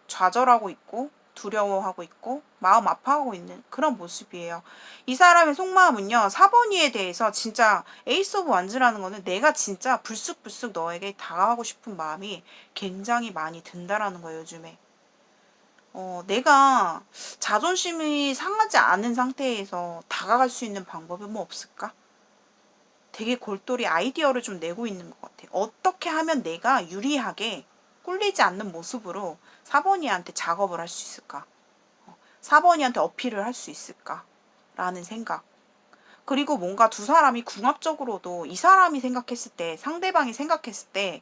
좌절하고 있고 두려워하고 있고 마음 아파하고 있는 그런 모습이에요. 이 사람의 속마음은요, 4번이에 대해서 진짜 에이스 오브 완즈라는 거는 내가 진짜 불쑥불쑥 너에게 다가가고 싶은 마음이 굉장히 많이 든다라는 거예요, 요즘에. 내가 자존심이 상하지 않은 상태에서 다가갈 수 있는 방법이 뭐 없을까? 되게 골똘히 아이디어를 좀 내고 있는 것 같아요. 어떻게 하면 내가 유리하게 꿀리지 않는 모습으로 4번이한테 작업을 할 수 있을까? 4번이한테 어필을 할 수 있을까? 라는 생각. 그리고 뭔가 두 사람이 궁합적으로도 이 사람이 생각했을 때, 상대방이 생각했을 때,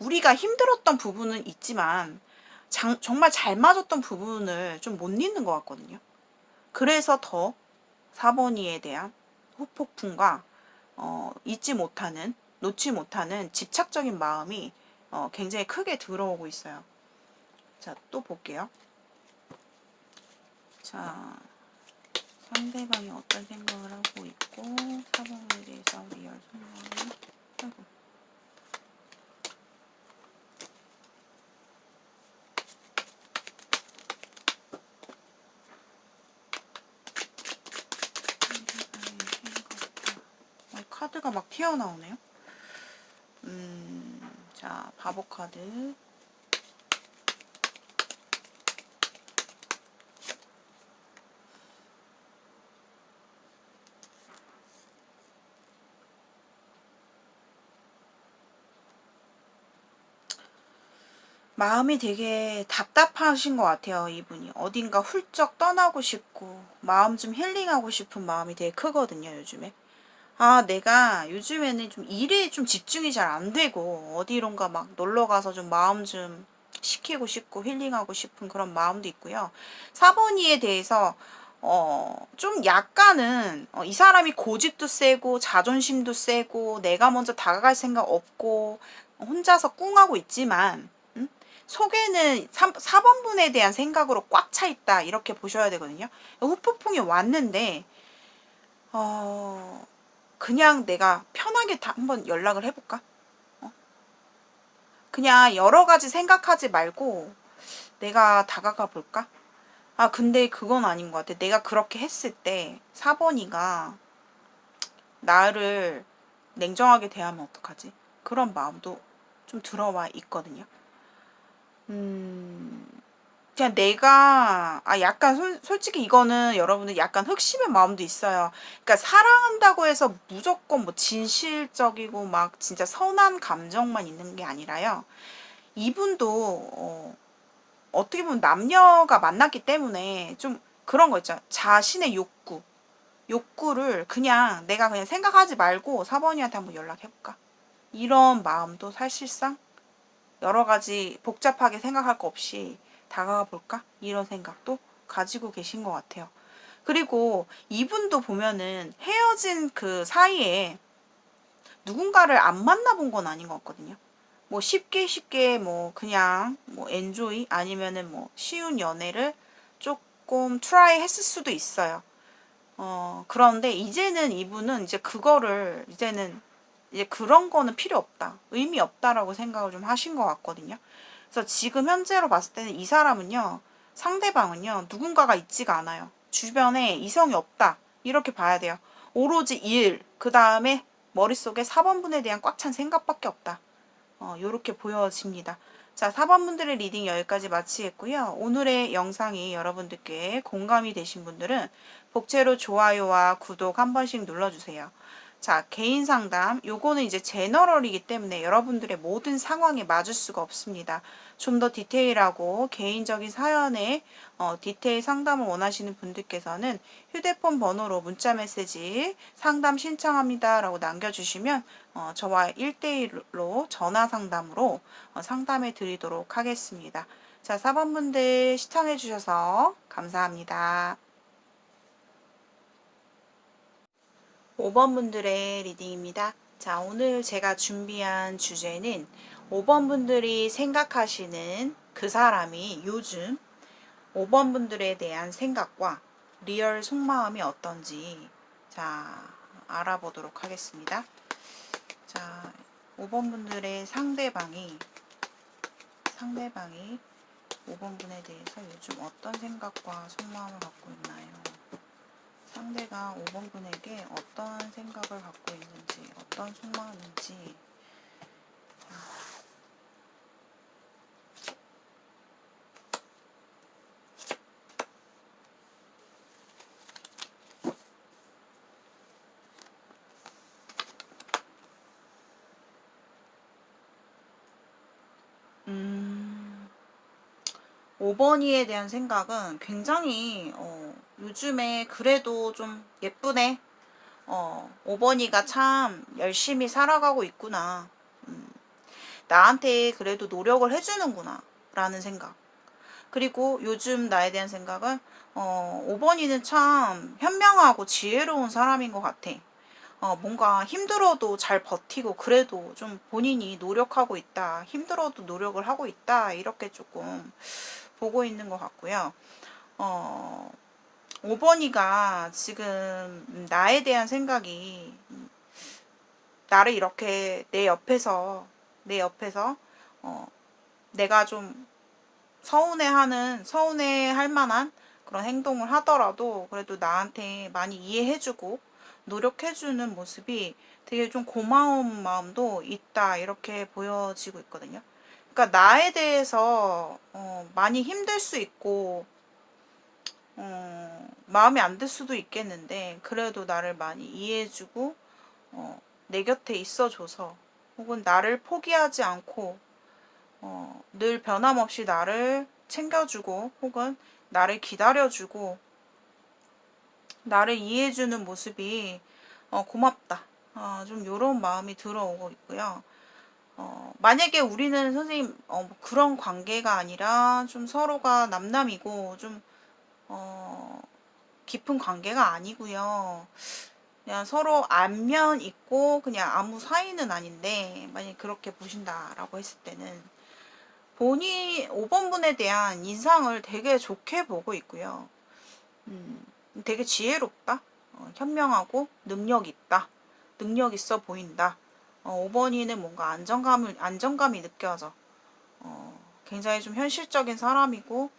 우리가 힘들었던 부분은 있지만, 정말 잘 맞았던 부분을 좀 못 잊는 것 같거든요. 그래서 더 4번이에 대한 후폭풍과 잊지 못하는, 놓지 못하는 집착적인 마음이 굉장히 크게 들어오고 있어요. 자, 또 볼게요. 자, 상대방이 어떤 생각을 하고 있고, 4번에 대해서 리얼 속마음이. 아이고. 카드가 막 튀어나오네요. 자, 바보 카드. 마음이 되게 답답하신 것 같아요, 이분이. 어딘가 훌쩍 떠나고 싶고, 마음 좀 힐링하고 싶은 마음이 되게 크거든요, 요즘에. 내가 요즘에는 좀 일에 좀 집중이 잘 안 되고, 어디론가 막 놀러 가서 좀 마음 좀 식히고 싶고, 힐링하고 싶은 그런 마음도 있고요. 4번이에 대해서, 좀 약간은, 이 사람이 고집도 세고, 자존심도 세고, 내가 먼저 다가갈 생각 없고, 혼자서 꿍하고 있지만, 속에는 4번분에 대한 생각으로 꽉 차 있다. 이렇게 보셔야 되거든요. 후폭풍이 왔는데, 그냥 내가 편하게 한번 연락을 해볼까? 그냥 여러 가지 생각하지 말고 내가 다가가 볼까? 근데 그건 아닌 것 같아. 내가 그렇게 했을 때 4번이가 나를 냉정하게 대하면 어떡하지? 그런 마음도 좀 들어와 있거든요. 그냥 내가 약간 솔직히 이거는 여러분들 약간 흑심의 마음도 있어요. 그러니까 사랑한다고 해서 무조건 뭐 진실적이고 막 진짜 선한 감정만 있는 게 아니라요. 이분도 어떻게 보면 남녀가 만났기 때문에 좀 그런 거 있죠. 자신의 욕구를 그냥 내가 그냥 생각하지 말고 4번이한테 한번 연락해볼까? 이런 마음도 사실상 여러 가지 복잡하게 생각할 거 없이 다가가 볼까? 이런 생각도 가지고 계신 것 같아요. 그리고 이분도 보면은 헤어진 그 사이에 누군가를 안 만나본 건 아닌 것 같거든요. 뭐 쉽게 뭐 그냥 뭐 엔조이 아니면은 뭐 쉬운 연애를 조금 트라이 했을 수도 있어요. 그런데 이제는 이분은 이제 그거를 이제는 이제 그런 거는 필요 없다. 의미 없다라고 생각을 좀 하신 것 같거든요. 그래서 지금 현재로 봤을 때는 이 사람은요, 상대방은요, 누군가가 있지가 않아요. 주변에 이성이 없다. 이렇게 봐야 돼요. 오로지 일, 그 다음에 머릿속에 4번분에 대한 꽉 찬 생각밖에 없다. 요렇게 보여집니다. 자, 4번분들의 리딩 여기까지 마치겠고요. 오늘의 영상이 여러분들께 공감이 되신 분들은 복채로 좋아요와 구독 한 번씩 눌러주세요. 자, 개인 상담. 요거는 이제 제너럴이기 때문에 여러분들의 모든 상황에 맞을 수가 없습니다. 좀 더 디테일하고 개인적인 사연에 디테일 상담을 원하시는 분들께서는 휴대폰 번호로 문자 메시지 상담 신청합니다 라고 남겨주시면 저와 1대1로 전화 상담으로 상담해 드리도록 하겠습니다. 자, 4번분들 시청해 주셔서 감사합니다. 5번분들의 리딩입니다. 자, 오늘 제가 준비한 주제는 5번분들이 생각하시는 그 사람이 요즘 5번분들에 대한 생각과 리얼 속마음이 어떤지 자, 알아보도록 하겠습니다. 자, 5번분들의 상대방이 5번분에 대해서 요즘 어떤 생각과 속마음을 갖고 있나요? 상대가 5번분에게 어떤 생각을 갖고 있는지, 어떤 속마음인지. 음, 5번이에 대한 생각은 굉장히 요즘에 그래도 좀 예쁘네. 5번이가 참 열심히 살아가고 있구나. 나한테 그래도 노력을 해주는구나. 라는 생각. 그리고 요즘 나에 대한 생각은 5번이는 참 현명하고 지혜로운 사람인 것 같아. 뭔가 힘들어도 잘 버티고 그래도 좀 본인이 노력하고 있다. 힘들어도 노력을 하고 있다. 이렇게 조금 보고 있는 것 같고요. 5번이가 지금 나에 대한 생각이 나를 이렇게 내 옆에서 내가 좀 서운해할 만한 그런 행동을 하더라도 그래도 나한테 많이 이해해주고 노력해주는 모습이 되게 좀 고마운 마음도 있다 이렇게 보여지고 있거든요. 그러니까 나에 대해서 많이 힘들 수 있고 마음에 안 들 수도 있겠는데 그래도 나를 많이 이해해주고 내 곁에 있어줘서 혹은 나를 포기하지 않고 늘 변함없이 나를 챙겨주고 혹은 나를 기다려주고 나를 이해해주는 모습이 고맙다. 좀 이런 마음이 들어오고 있고요. 만약에 우리는 선생님 뭐 그런 관계가 아니라 좀 서로가 남남이고 좀 깊은 관계가 아니고요. 그냥 서로 안면 있고 그냥 아무 사이는 아닌데 만약 그렇게 보신다라고 했을 때는 본인 5번분에 대한 인상을 되게 좋게 보고 있고요. 되게 지혜롭다. 현명하고 능력 있다. 능력 있어 보인다. 5번이는 뭔가 안정감이 느껴져. 굉장히 좀 현실적인 사람이고,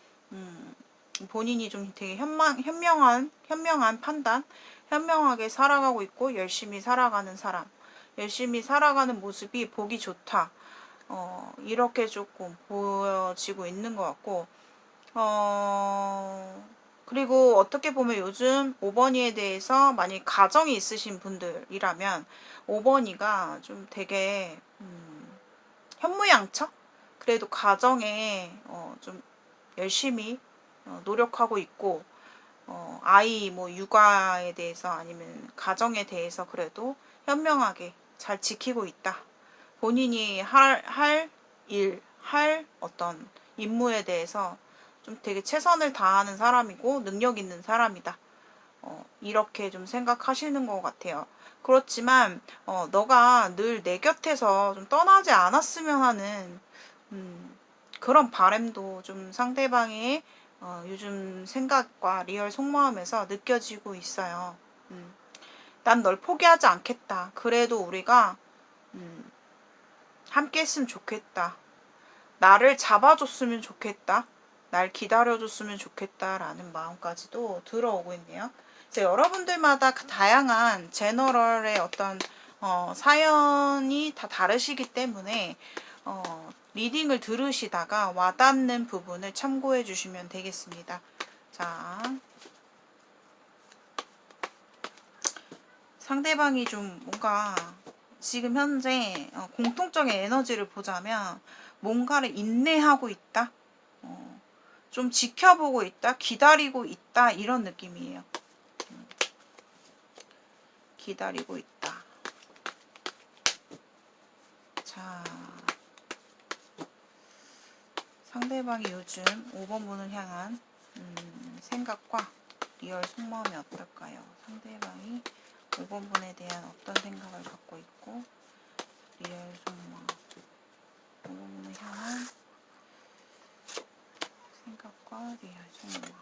본인이 좀 되게 현명한 판단, 현명하게 살아가고 있고, 열심히 살아가는 사람. 열심히 살아가는 모습이 보기 좋다. 이렇게 조금 보여지고 있는 것 같고, 그리고 어떻게 보면 요즘 5번이에 대해서 만약 가정이 있으신 분들이라면 5번이가 좀 되게 현모양처? 그래도 가정에 좀 열심히 노력하고 있고, 아이 뭐 육아에 대해서 아니면 가정에 대해서 그래도 현명하게 잘 지키고 있다. 본인이 할 일, 할 어떤 임무에 대해서 좀 되게 최선을 다하는 사람이고 능력 있는 사람이다. 이렇게 좀 생각하시는 것 같아요. 그렇지만 너가 늘 내 곁에서 좀 떠나지 않았으면 하는 그런 바람도 좀 상대방의 요즘 생각과 리얼 속마음에서 느껴지고 있어요. 난 널 포기하지 않겠다. 그래도 우리가 함께 했으면 좋겠다. 나를 잡아줬으면 좋겠다. 날 기다려줬으면 좋겠다라는 마음까지도 들어오고 있네요. 그래서 여러분들마다 그 다양한 제너럴의 어떤 사연이 다 다르시기 때문에 리딩을 들으시다가 와닿는 부분을 참고해 주시면 되겠습니다. 자, 상대방이 좀 뭔가 지금 현재 공통적인 에너지를 보자면 뭔가를 인내하고 있다. 좀 지켜보고 있다. 기다리고 있다. 이런 느낌이에요. 기다리고 있다. 자, 상대방이 요즘 5번 문을 향한 생각과 리얼 속마음이 어떨까요? 상대방이 5번 문에 대한 어떤 생각을 갖고 있고 리얼 속마음 5번 문을 향한 생각과 리얼 속마음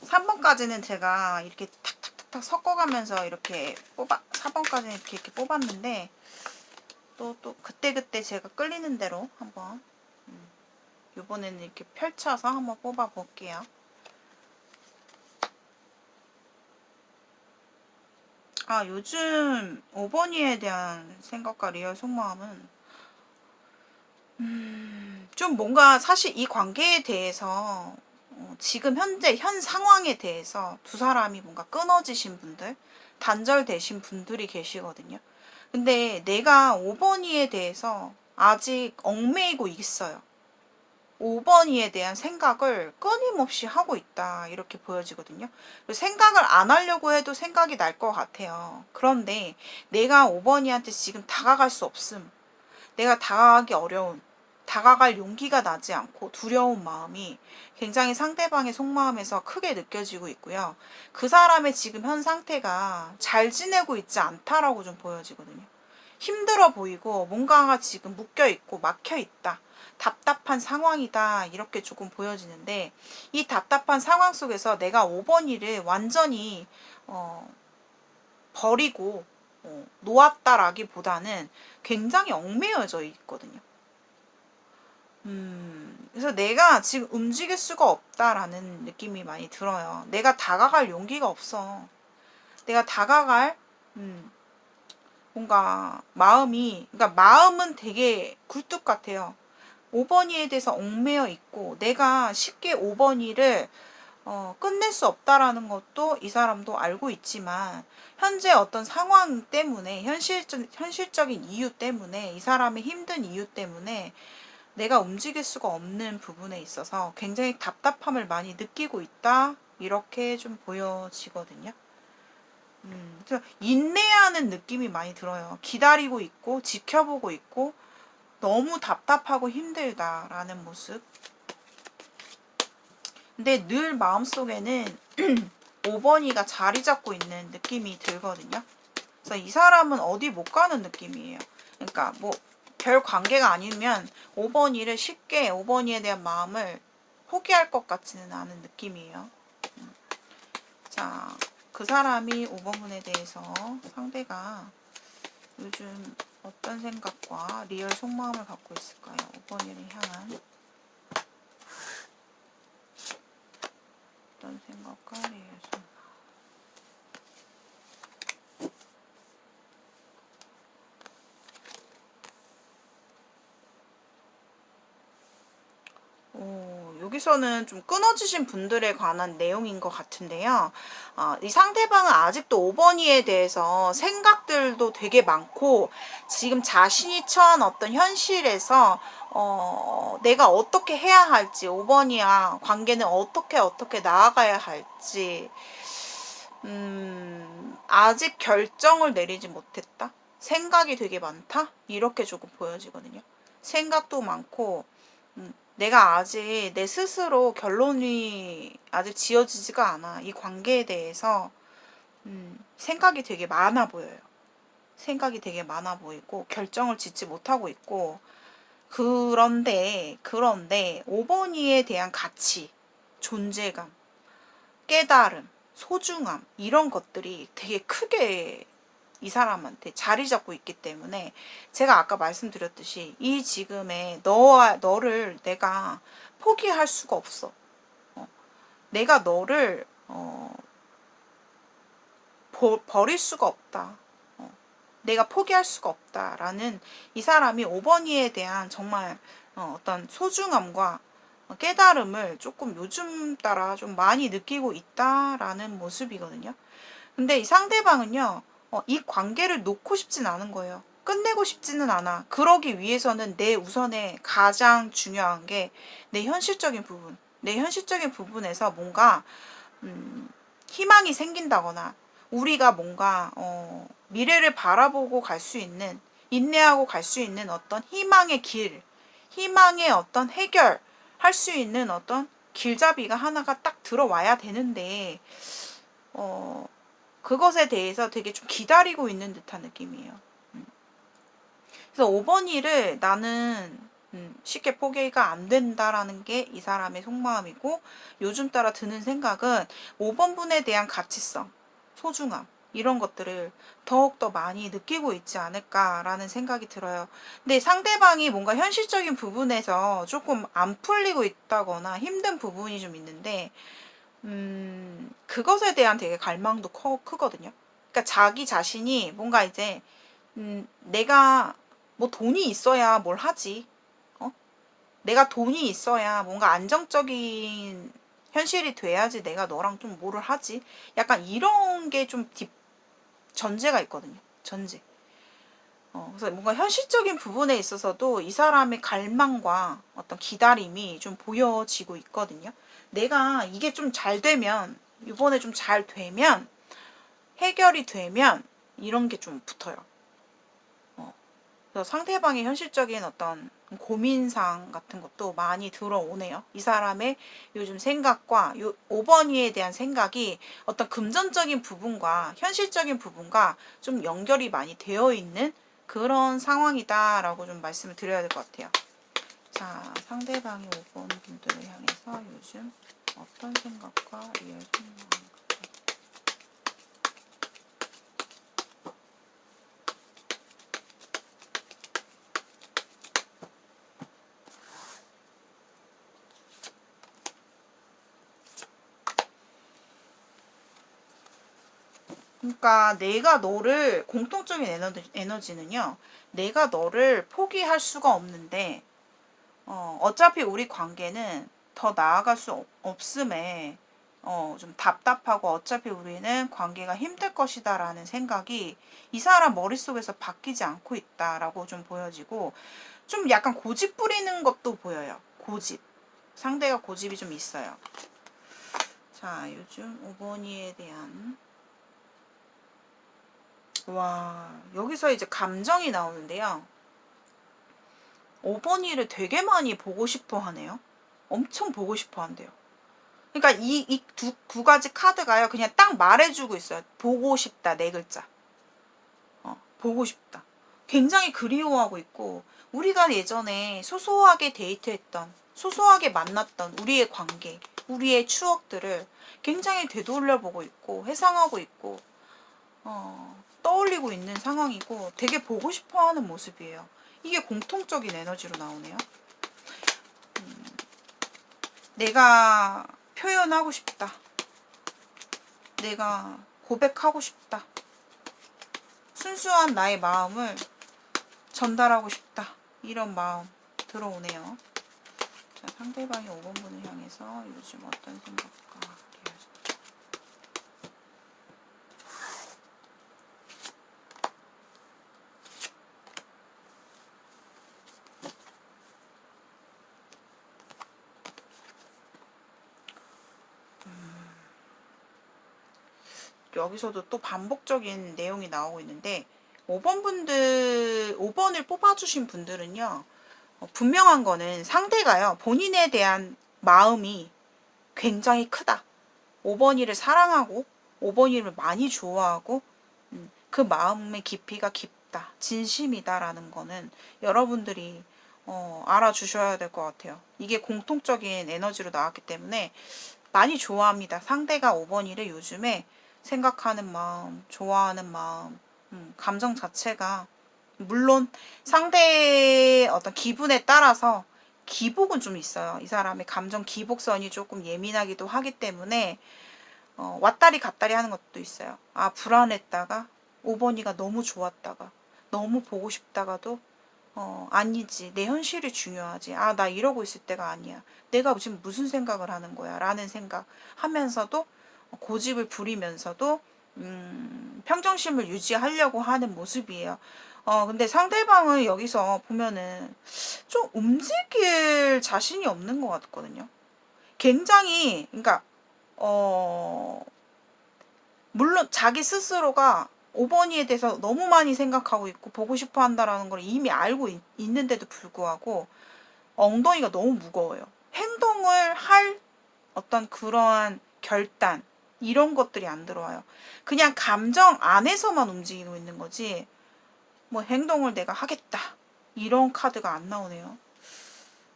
3번까지는 제가 이렇게 탁탁탁탁 섞어가면서 이렇게 4번까지는 이렇게 뽑았는데 또 그때그때 제가 끌리는 대로 한번 이번에는 이렇게 펼쳐서 한번 뽑아 볼게요. 요즘 5번이에 대한 생각과 리얼 속마음은 좀 뭔가 사실 이 관계에 대해서 지금 현재 현 상황에 대해서 두 사람이 뭔가 끊어지신 분들, 단절되신 분들이 계시거든요. 근데 내가 5번이에 대해서 아직 얽매이고 있어요. 5번이에 대한 생각을 끊임없이 하고 있다. 이렇게 보여지거든요. 생각을 안 하려고 해도 생각이 날 것 같아요. 그런데 내가 5번이한테 지금 다가갈 수 없음. 내가 다가가기 어려운, 다가갈 용기가 나지 않고 두려운 마음이 굉장히 상대방의 속마음에서 크게 느껴지고 있고요. 그 사람의 지금 현 상태가 잘 지내고 있지 않다라고 좀 보여지거든요. 힘들어 보이고 뭔가가 지금 묶여 있고 막혀 있다. 답답한 상황이다. 이렇게 조금 보여지는데 이 답답한 상황 속에서 내가 5번이를 완전히 버리고 놓았다라기보다는 굉장히 얽매여져 있거든요. 그래서 내가 지금 움직일 수가 없다라는 느낌이 많이 들어요. 내가 다가갈 용기가 없어. 내가 다가갈 뭔가 그러니까 마음은 되게 굴뚝 같아요. 5번이에 대해서 얽매여 있고 내가 쉽게 5번이를 끝낼 수 없다라는 것도 이 사람도 알고 있지만 현재 어떤 상황 때문에 현실적인 이유 때문에 이 사람의 힘든 이유 때문에 내가 움직일 수가 없는 부분에 있어서 굉장히 답답함을 많이 느끼고 있다 이렇게 좀 보여지거든요. 그래서 인내하는 느낌이 많이 들어요. 기다리고 있고 지켜보고 있고 너무 답답하고 힘들다라는 모습. 근데 늘 마음속에는 5번이가 자리 잡고 있는 느낌이 들거든요. 그래서 이 사람은 어디 못 가는 느낌이에요. 그러니까 뭐 별 관계가 아니면 5번이를 쉽게 5번이에 대한 마음을 포기할 것 같지는 않은 느낌이에요. 자, 그 사람이 5번분에 대해서 상대가 요즘 어떤 생각과 리얼 속마음을 갖고 있을까요? 5번이를 향한 어떤 생각과 리얼 속마음. 여기서는 좀 끊어지신 분들에 관한 내용인 것 같은데요. 이 상대방은 아직도 5번이에 대해서 생각들도 되게 많고, 지금 자신이 처한 어떤 현실에서 내가 어떻게 해야 할지, 5번이야 관계는 어떻게 나아가야 할지, 아직 결정을 내리지 못했다? 생각이 되게 많다? 이렇게 조금 보여지거든요. 생각도 많고, 내가 아직 내 스스로 결론이 아직 지어지지가 않아. 이 관계에 대해서 생각이 되게 많아 보여요. 생각이 되게 많아 보이고 결정을 짓지 못하고 있고, 그런데 5번이에 대한 가치, 존재감, 깨달음, 소중함 이런 것들이 되게 크게 이 사람한테 자리 잡고 있기 때문에, 제가 아까 말씀드렸듯이 이 지금의 너를 내가 포기할 수가 없어. 내가 너를 버릴 수가 없다. 내가 포기할 수가 없다라는 이 사람이 5번이에 대한 정말 어떤 소중함과 깨달음을 조금 요즘 따라 좀 많이 느끼고 있다라는 모습이거든요. 근데 이 상대방은요, 이 관계를 놓고 싶진 않은 거예요. 끝내고 싶지는 않아. 그러기 위해서는 내 우선에 가장 중요한 게 내 현실적인 부분. 내 현실적인 부분에서 뭔가 희망이 생긴다거나, 우리가 뭔가 미래를 바라보고 갈 수 있는, 인내하고 갈 수 있는 어떤 희망의 길, 희망의 어떤 해결할 수 있는 어떤 길잡이가 하나가 딱 들어와야 되는데, 그것에 대해서 되게 좀 기다리고 있는 듯한 느낌이에요. 그래서 5번이를 나는 쉽게 포기가 안 된다라는 게 이 사람의 속마음이고, 요즘 따라 드는 생각은 5번 분에 대한 가치성, 소중함 이런 것들을 더욱더 많이 느끼고 있지 않을까라는 생각이 들어요. 근데 상대방이 뭔가 현실적인 부분에서 조금 안 풀리고 있다거나 힘든 부분이 좀 있는데, 그것에 대한 되게 갈망도 크거든요. 그러니까 자기 자신이 뭔가 이제 내가 뭐 돈이 있어야 뭘 하지. 내가 돈이 있어야 뭔가 안정적인 현실이 돼야지 내가 너랑 좀 뭐를 하지. 약간 이런 게 좀 전제가 있거든요. 전제. 그래서 뭔가 현실적인 부분에 있어서도 이 사람의 갈망과 어떤 기다림이 좀 보여지고 있거든요. 내가 이게 좀 잘 되면, 이번에 좀 잘 되면, 해결이 되면 이런 게 좀 붙어요. 그래서 상대방의 현실적인 어떤 고민상 같은 것도 많이 들어오네요. 이 사람의 요즘 생각과 5번이에 대한 생각이 어떤 금전적인 부분과 현실적인 부분과 좀 연결이 많이 되어 있는 그런 상황이다라고 좀 말씀을 드려야 될 것 같아요. 자, 상대방의 5번 분들을 향해서 요즘 어떤 생각과 리얼 속마음. 그러니까 내가 너를, 공통적인 에너지는요, 내가 너를 포기할 수가 없는데, 어차피 우리 관계는 더 나아갈 수 없음에 좀 답답하고, 어차피 우리는 관계가 힘들 것이다라는 생각이 이 사람 머릿속에서 바뀌지 않고 있다라고 좀 보여지고, 좀 약간 고집 부리는 것도 보여요. 고집. 상대가 고집이 좀 있어요. 자, 요즘 오버니에 대한, 와, 여기서 이제 감정이 나오는데요. 5번이를 되게 많이 보고 싶어 하네요. 엄청 보고 싶어 한대요. 그러니까 이 두 가지 카드가요, 그냥 딱 말해주고 있어요. 보고 싶다, 네 글자. 보고 싶다. 굉장히 그리워하고 있고, 우리가 예전에 소소하게 데이트했던, 소소하게 만났던 우리의 관계, 우리의 추억들을 굉장히 되돌려보고 있고, 회상하고 있고, 떠올리고 있는 상황이고, 되게 보고 싶어 하는 모습이에요. 이게 공통적인 에너지로 나오네요. 내가 표현하고 싶다. 내가 고백하고 싶다. 순수한 나의 마음을 전달하고 싶다. 이런 마음 들어오네요. 자, 상대방이 5번분을 향해서 요즘 어떤 생각과 여기서도 또 반복적인 내용이 나오고 있는데 5번을 뽑아주신 분들은요, 분명한 거는 상대가요, 본인에 대한 마음이 굉장히 크다. 5번이를 사랑하고 5번이를 많이 좋아하고 그 마음의 깊이가 깊다. 진심이다라는 거는 여러분들이 알아주셔야 될 것 같아요. 이게 공통적인 에너지로 나왔기 때문에 많이 좋아합니다. 상대가 5번이를 요즘에 생각하는 마음, 좋아하는 마음, 감정 자체가 물론 상대의 어떤 기분에 따라서 기복은 좀 있어요. 이 사람의 감정 기복선이 조금 예민하기도 하기 때문에 왔다리 갔다리 하는 것도 있어요. 아, 불안했다가 5번이가 너무 좋았다가 너무 보고 싶다가도 아니지. 내 현실이 중요하지. 아, 나 이러고 있을 때가 아니야. 내가 지금 무슨 생각을 하는 거야. 라는 생각 하면서도 고집을 부리면서도 평정심을 유지하려고 하는 모습이에요. 근데 상대방은 여기서 보면은 좀 움직일 자신이 없는 것 같거든요. 굉장히, 그러니까, 물론 자기 스스로가 5번이에 대해서 너무 많이 생각하고 있고 보고 싶어 한다라는 걸 이미 알고 있는데도 불구하고 엉덩이가 너무 무거워요. 행동을 할 어떤 그러한 결단, 이런 것들이 안 들어와요. 그냥 감정 안에서만 움직이고 있는 거지, 뭐 행동을 내가 하겠다, 이런 카드가 안 나오네요.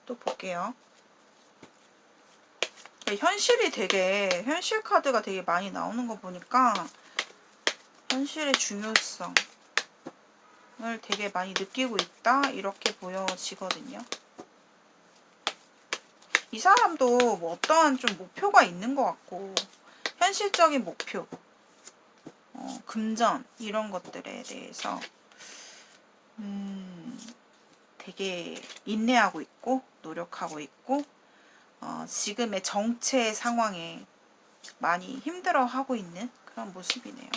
또 볼게요. 현실 카드가 되게 많이 나오는 거 보니까 현실의 중요성을 되게 많이 느끼고 있다, 이렇게 보여지거든요. 이 사람도 뭐 어떠한 좀 목표가 있는 것 같고, 현실적인 목표, 금전, 이런 것들에 대해서 되게 인내하고 있고 노력하고 있고, 지금의 정체 상황에 많이 힘들어하고 있는 그런 모습이네요.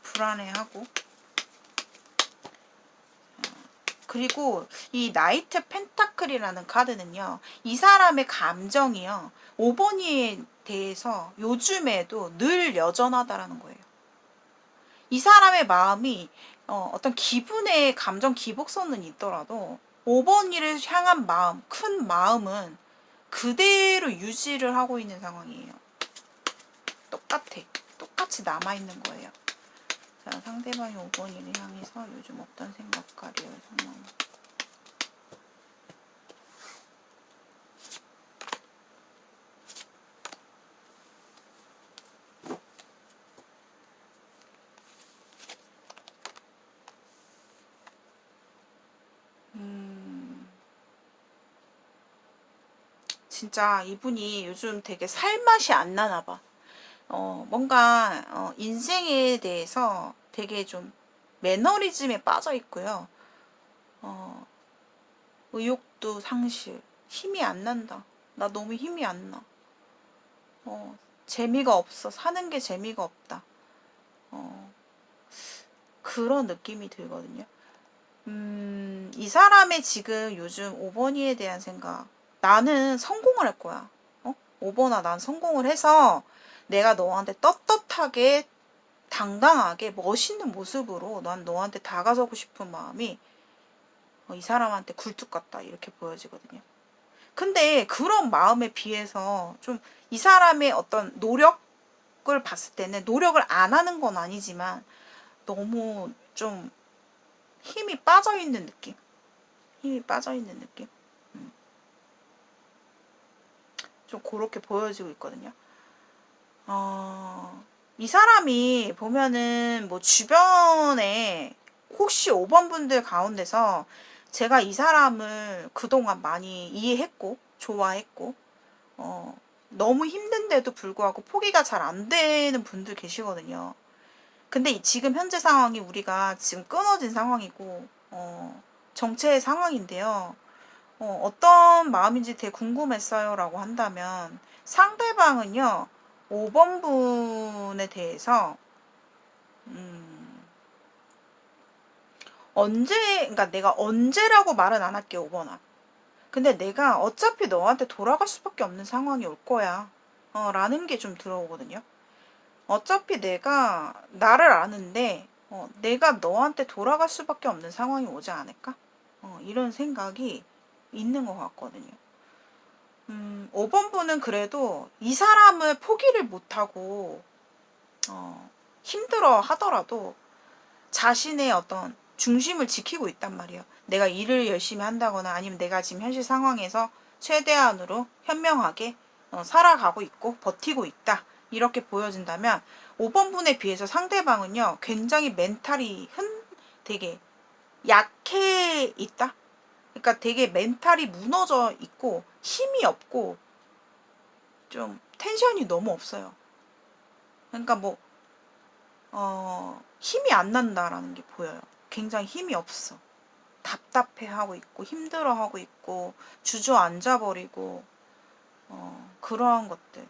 불안해하고. 그리고 이 나이트 펜타클이라는 카드는요, 이 사람의 감정이요, 5번이에 대해서 요즘에도 늘 여전하다라는 거예요. 이 사람의 마음이 어떤 기분의 감정 기복선은 있더라도 5번이를 향한 마음, 큰 마음은 그대로 유지를 하고 있는 상황이에요. 똑같이 남아있는 거예요. 자, 상대방이 5번이를 향해서 요즘 어떤 생각과 리얼 상황. 진짜 이분이 요즘 되게 살맛이 안 나나 봐. 뭔가 인생에 대해서 되게 좀 매너리즘에 빠져 있고요. 의욕도 상실, 힘이 안 난다. 나 너무 힘이 안 나. 재미가 없어. 사는 게 재미가 없다. 그런 느낌이 들거든요. 이 사람의 지금 요즘 5번이에 대한 생각. 나는 성공을 할 거야. 5번아, 난 성공을 해서 내가 너한테 떳떳하게, 당당하게, 멋있는 모습으로 난 너한테 다가서고 싶은 마음이 이 사람한테 굴뚝 같다, 이렇게 보여지거든요. 근데 그런 마음에 비해서 좀 이 사람의 어떤 노력을 봤을 때는, 노력을 안 하는 건 아니지만 너무 좀 힘이 빠져있는 느낌. 힘이 빠져있는 느낌. 좀 그렇게 보여지고 있거든요. 이 사람이 보면은 뭐 주변에 혹시 5번 분들 가운데서 제가 이 사람을 그동안 많이 이해했고 좋아했고 너무 힘든데도 불구하고 포기가 잘 안 되는 분들 계시거든요. 근데 지금 현재 상황이 우리가 지금 끊어진 상황이고 정체의 상황인데요. 어떤 마음인지 되게 궁금했어요 라고 한다면 상대방은요 5번 분에 대해서 그러니까 내가 언제라고 말은 안 할게 5번아. 근데 내가 어차피 너한테 돌아갈 수밖에 없는 상황이 올 거야. 라는 게 좀 들어오거든요. 어차피 내가 나를 아는데 내가 너한테 돌아갈 수밖에 없는 상황이 오지 않을까? 이런 생각이 있는 것 같거든요. 5번 분은 그래도 이 사람을 포기를 못하고 힘들어 하더라도 자신의 어떤 중심을 지키고 있단 말이에요. 내가 일을 열심히 한다거나 아니면 내가 지금 현실 상황에서 최대한으로 현명하게 살아가고 있고 버티고 있다. 이렇게 보여진다면 5번 분에 비해서 상대방은요. 굉장히 멘탈이 되게 약해 있다. 그러니까 되게 멘탈이 무너져 있고 힘이 없고 좀 텐션이 너무 없어요. 그러니까 뭐 힘이 안 난다라는 게 보여요. 굉장히 힘이 없어. 답답해하고 있고 힘들어하고 있고 주저앉아버리고 그러한 것들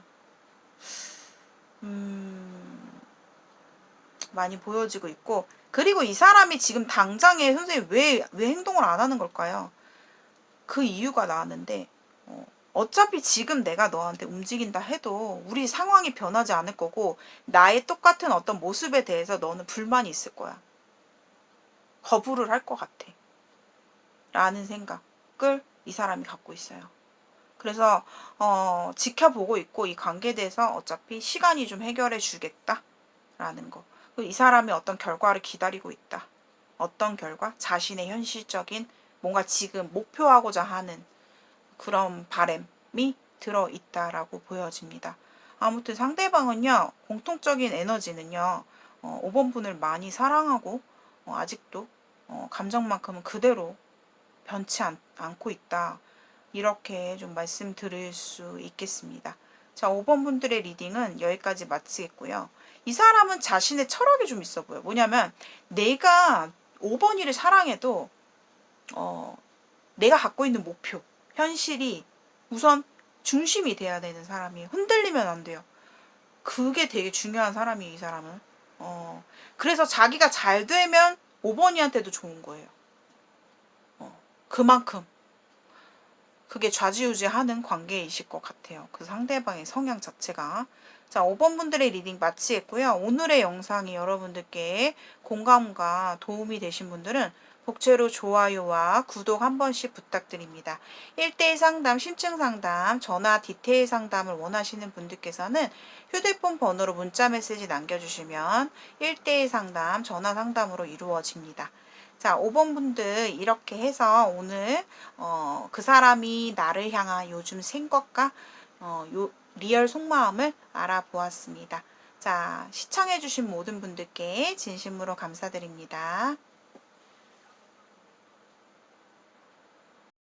많이 보여지고 있고 그리고 이 사람이 지금 당장에 선생님 왜 행동을 안 하는 걸까요? 그 이유가 나왔는데 어차피 지금 내가 너한테 움직인다 해도 우리 상황이 변하지 않을 거고 나의 똑같은 어떤 모습에 대해서 너는 불만이 있을 거야. 거부를 할 것 같아. 라는 생각을 이 사람이 갖고 있어요. 그래서 지켜보고 있고 이 관계에 대해서 어차피 시간이 좀 해결해 주겠다 라는 거. 이 사람이 어떤 결과를 기다리고 있다. 어떤 결과? 자신의 현실적인 뭔가 지금 목표하고자 하는 그런 바람이 들어있다라고 보여집니다. 아무튼 상대방은요. 공통적인 에너지는요. 5번 분을 많이 사랑하고 아직도 감정만큼은 그대로 변치 않고 있다. 이렇게 좀 말씀드릴 수 있겠습니다. 자, 5번 분들의 리딩은 여기까지 마치겠고요. 이 사람은 자신의 철학이 좀 있어 보여. 뭐냐면 내가 5번이를 사랑해도 내가 갖고 있는 목표, 현실이 우선 중심이 돼야 되는 사람이에요. 흔들리면 안 돼요. 그게 되게 중요한 사람이에요, 이 사람은. 그래서 자기가 잘 되면 5번이한테도 좋은 거예요. 그만큼 그게 좌지우지하는 관계이실 것 같아요. 그 상대방의 성향 자체가. 자, 5번 분들의 리딩 마치겠고요. 오늘의 영상이 여러분들께 공감과 도움이 되신 분들은 복제로 좋아요와 구독 한 번씩 부탁드립니다. 1대1 상담, 심층 상담, 전화 디테일 상담을 원하시는 분들께서는 휴대폰 번호로 문자 메시지 남겨주시면 1대1 상담, 전화 상담으로 이루어집니다. 자, 5번 분들 이렇게 해서 오늘 그 사람이 나를 향한 요즘 생각과 리얼 속마음을 알아보았습니다. 자, 시청해주신 모든 분들께 진심으로 감사드립니다.